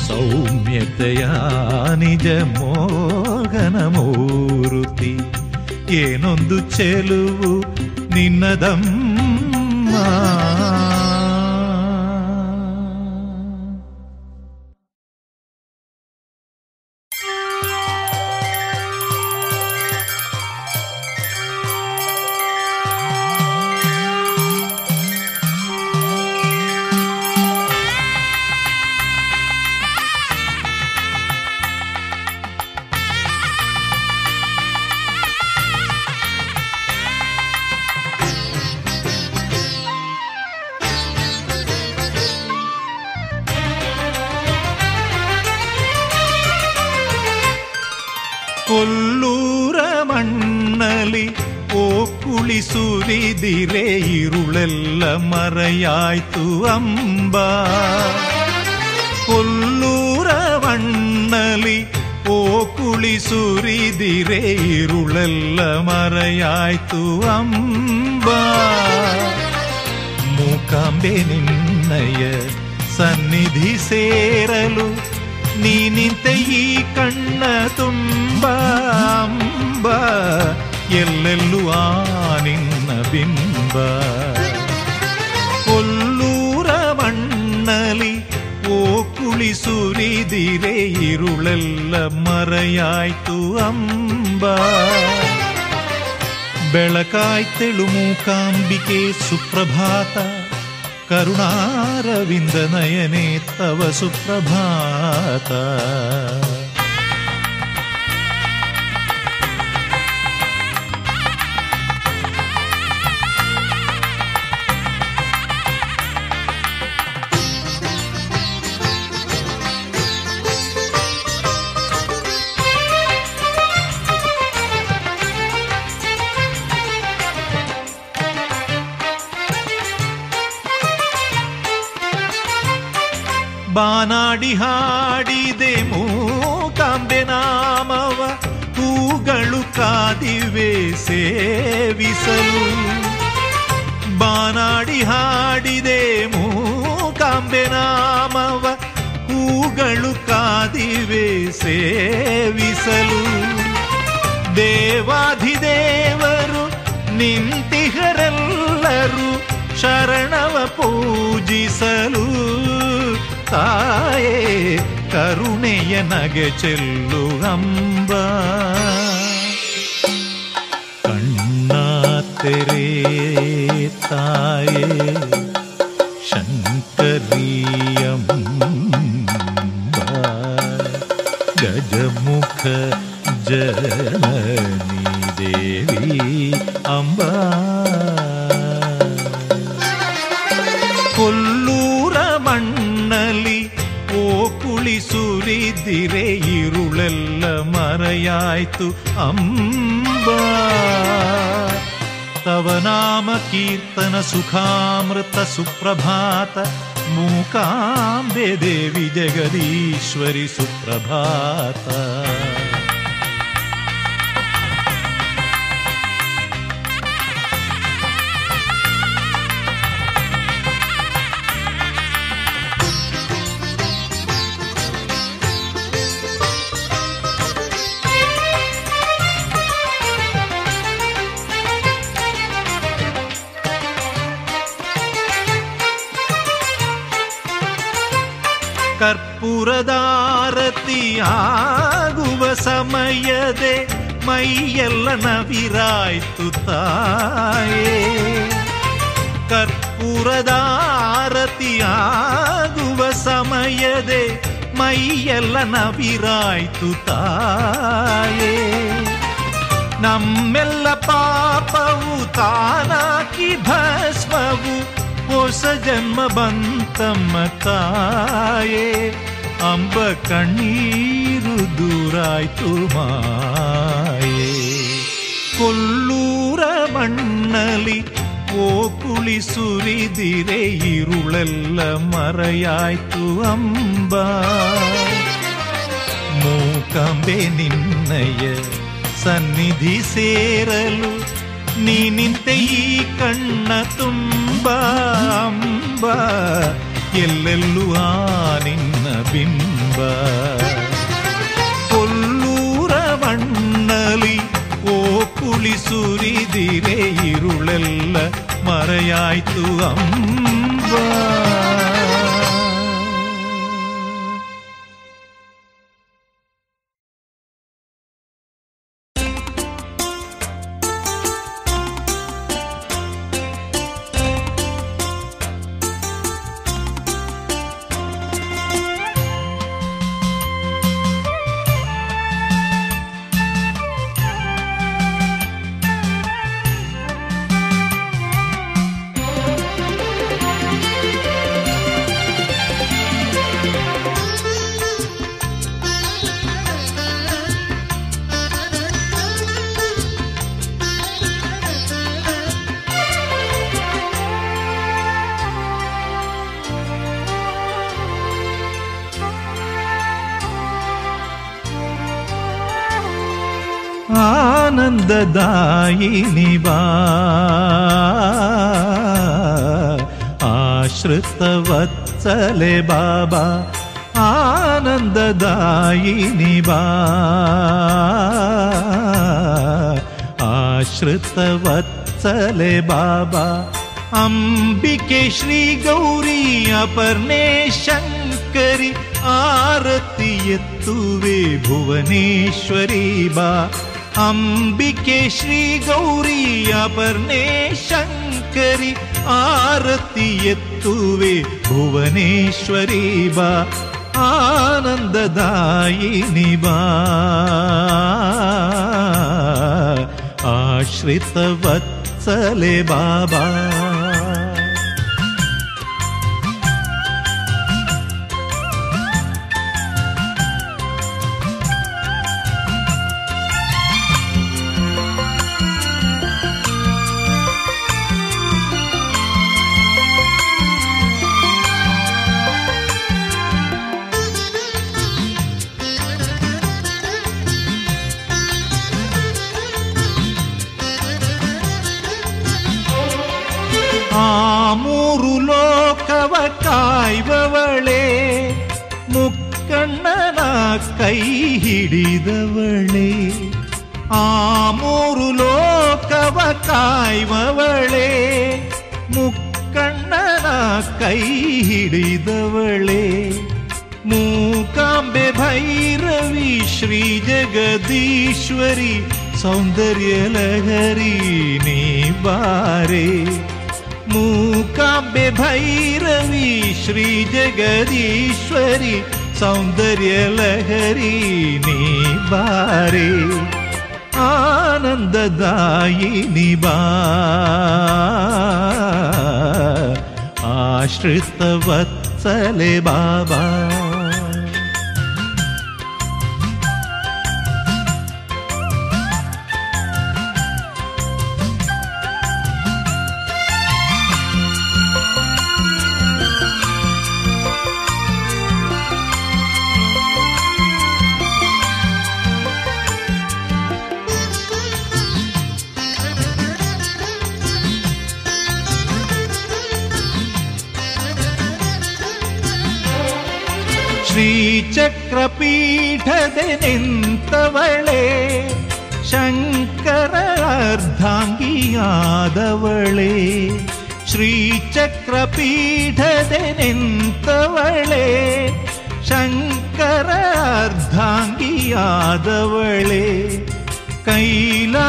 Speaker 7: ಸೌಮ್ಯತೆಯ ನಿಜ ಮೋಹನ ಮೂರುತಿ ಏನೊಂದು ಚೆಲುವು ನಿನ್ನದಮ್ಮ. ಕೊಲ್ಲೂರ ಮಣ್ಣಲಿ ಓ ಕುಳಿಸುರಿದಿರೆ ಇರುಳೆಲ್ಲ ಮರೆಯಾಯ್ತು ಅಂಬ. ಕೊಲ್ಲೂರ ಮಣ್ಣಲಿ ಓ ಕುಳಿಸುರಿದಿರೆ ಇರುಳೆಲ್ಲ ಮರೆಯಾಯ್ತು ಅಂಬ. ಮೂಕಾಂಬೆ ನಿನ್ನಯ ಸನ್ನಿಧಿ ಸೇರಲು ನೀ ನಿಂತೆ ಈ ಕಣ್ಣ ತುಂಬ ಅಂಬ. ಎಲ್ಲೆಲ್ಲೂ ಆ ನಿನ್ನ ಬಿಂಬ. ಕೊಲ್ಲೂರ ಮಣ್ಣಲಿ ಓ ಕುಳಿಸುರಿದಿರೆ ಇರುಳೆಲ್ಲ ಮರೆಯಾಯ್ತು ಅಂಬ. ಬೆಳಕಾಯ್ತೆಳು ಮೂಕಾಂಬಿಕೆ ಸುಪ್ರಭಾತ ಕರುಣಾರವಿಂದ ನಯನೆ ತವ ಸುಪ್ರಭಾತ. ಬಾನಾಡಿ ಹಾಡಿದೆ ಮೂಕಾಂಬೆ ನಾಮವ ಹೂಗಳು ಕಾದಿವೆ ಸೇವಿಸಲು. ಬಾನಾಡಿ ಹಾಡಿದೆ ಮೂಕಾಂಬೆ ನಾಮವ ಹೂಗಳು ಕಾದಿವೆ ಸೇವಿಸಲು. ದೇವಾಧಿದೇವರು ನಿಂತಿಹರೆಲ್ಲರೂ ಶರಣವ ಪೂಜಿಸಲು. ತಾಯೇ ಕರುಣೆಯ ನಗೆ ಚೆಲ್ಲು ಅಂಬ. ಕಣ್ಣ ತೆರೆ ತಾಯೇ ಶಂಕರಿಯಂಬ. ಗಜಮುಖ ಜನನಿ ದೇವಿ ಅಂಬ. ಕೊಲ್ಲೂರ ಮಣ್ಣಲಿ ಓ ಕುಳಿಸುರಿದಿರೆ ಇರುಳೆಲ್ಲ ಮರೆಯಾಯ್ತು ಅಂಬ. ತವ ನಾಮ ಕೀರ್ತನ ಸುಖಾಮೃತ ಸುಪ್ರಭಾತ ಮೂಕಾಂಬೆ ದೇವಿ ಜಗದೀಶ್ವರಿ ಸುಪ್ರಭಾತ. ಕರ್ಪೂರದಾರತಿಯಾಗುವ ಸಮಯದೆ ಮೈಯೆಲ್ಲ ನವಿರಾಯ್ತು ತಾಯೇ. ಕರ್ಪೂರದಾರತಿಯಾಗುವ ಸಮಯದೆ ಮೈಯೆಲ್ಲ ನವಿರಾಯ್ತು ತಾಯೇ. ನಮ್ಮೆಲ್ಲ ಪಾಪವು ತಾನಾಕಿ ಭಸ್ಮವು ಹೊಸ ಜನ್ಮ ಬಂತಮ್ಮ ತಾಯೇ. ಅಂಬ ಕಣ್ಣೀರು ದೂರಾಯ್ತು ಮಾಯೇ. ಕೊಲ್ಲೂರ ಮಣ್ಣಲಿ ಓ ಕುಳಿಸುರಿದಿರೆ ಇರುಳೆಲ್ಲ ಮರೆಯಾಯ್ತು ಅಂಬ. ಮೂಕಾಂಬೆ ನಿನ್ನಯ ಸನ್ನಿಧಿ ಸೇರಲು ನೀ ನಿಂತೆ ಈ ಕಣ್ಣ ತುಂಬ ಅಂಬ ಎಲ್ಲೆಲ್ಲೂ ಆ ನಿನ್ನ ಬಿಂಬ ಕೊಲ್ಲೂರ ಮಣ್ಣಲಿ ಓ ಕುಳಿ ಸುರಿದಿರೆ ಇರುಳೆಲ್ಲ ಮರೆಯಾಯ್ತು ಅಂಬ ಆನಂದದಾಯಿನಿ ಬಾ ಆಶ್ರಿತವತ್ಸಲೆ ಬಾಬಾ ಆನಂದದಾಯಿನಿ ಬಾ ಆಶ್ರಿತವತ್ಸಲೆ ಬಾಬಾ ಅಂಬಿಕೆ ಶ್ರೀ ಗೌರಿ ಅಪರ್ಣೆ ಶಂಕರಿ ಆರತಿ ಎತ್ತುವೆ ಭುವನೇಶ್ವರಿ ಬಾ ಅಂಬಿಕೆ ಶ್ರೀ ಗೌರಿ ಅಪರ್ಣೆ ಶಂಕರಿ ಆರತಿ ಎತ್ತುವೆ ಭುವನೇಶ್ವರಿ ಬಾ ಆನಂದದಾಯಿನಿ ಬಾ ಆಶ್ರಿತವತ್ಸಲೆ ಬಾಬಾ ಮೂರು ಲೋಕವ ಕಾಯ್ವವಳೆ ಮುಕ್ಕಣ್ಣನ ಕೈ ಹಿಡಿದವಳೆ ಆ ಮೂರು ಲೋಕವ ಕಾಯ್ವವಳೆ ಮುಕ್ಕಣ್ಣನ ಕೈ ಹಿಡಿದವಳೆ ಮೂಕಾಂಬೆ ಭೈರವಿ ಶ್ರೀ ಜಗದೀಶ್ವರಿ ಸೌಂದರ್ಯ ಲಹರಿ ನೀ ಬಾರೆ ಮೂಕಾಂಬೆ ಭೈರವಿ ಶ್ರೀ ಜಗದೀಶ್ವರಿ ಸೌಂದರ್ಯ ಲಹರಿ ನೀ ಬಾರೆ ಆನಂದದಾಯಿನಿ ಬಾ ಆಶ್ರಿತವತ್ಸಲೆ ಬಾಬಾ ಶ್ರೀಚಕ್ರಪೀಠದೆ ನಿಂತವಳೆ ಶಂಕರ ಅರ್ಧಾಂಗಿಯಾದವಳೆ ಶ್ರೀಚಕ್ರಪೀಠದೆ ನಿಂತವಳೆ ಶಂಕರ ಅರ್ಧಾಂಗಿಯಾದವಳೆ ಕೈಲಾಸನಾಥನ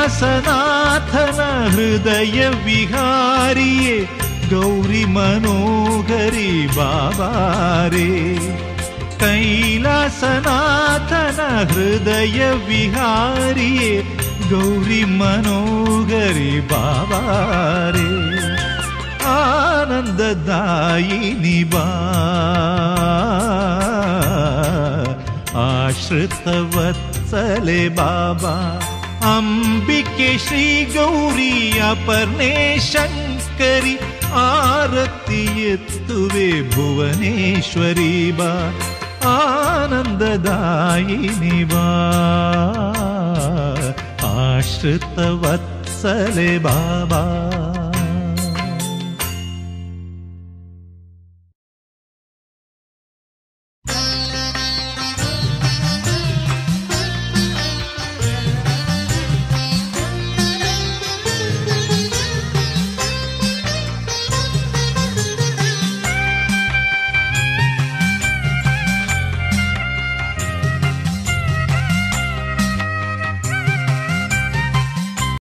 Speaker 7: ಹೃದಯ ವಿಹಾರಿಯೇ ಗೌರಿ ಮನೋಹರಿ ಬಾಬಾರೇ ಕೈಲಾಸನಾಥನ ಹೃದಯ ವಿಹಾರಿಯೇ ಗೌರಿ ಮನೋಹರಿ ಬಾಬಾರೇ ಆನಂದದಾಯಿನಿ ಬಾ ಆಶ್ರಿತವತ್ಸಲೆ ಬಾಬಾ ಅಂಬಿಕೆ ಶ್ರೀ ಗೌರಿ ಅಪರ್ಣೆ ಶಂಕರಿ ಆರತಿ ಎತ್ತುವೆ ಭುವನೇಶ್ವರಿ ಬಾ ಆನಂದದಾಯಿನಿ ಬಾ ಆಶ್ರಿತವತ್ಸಲೆ ವತ್ಸಲೆ ಬಾಬಾ.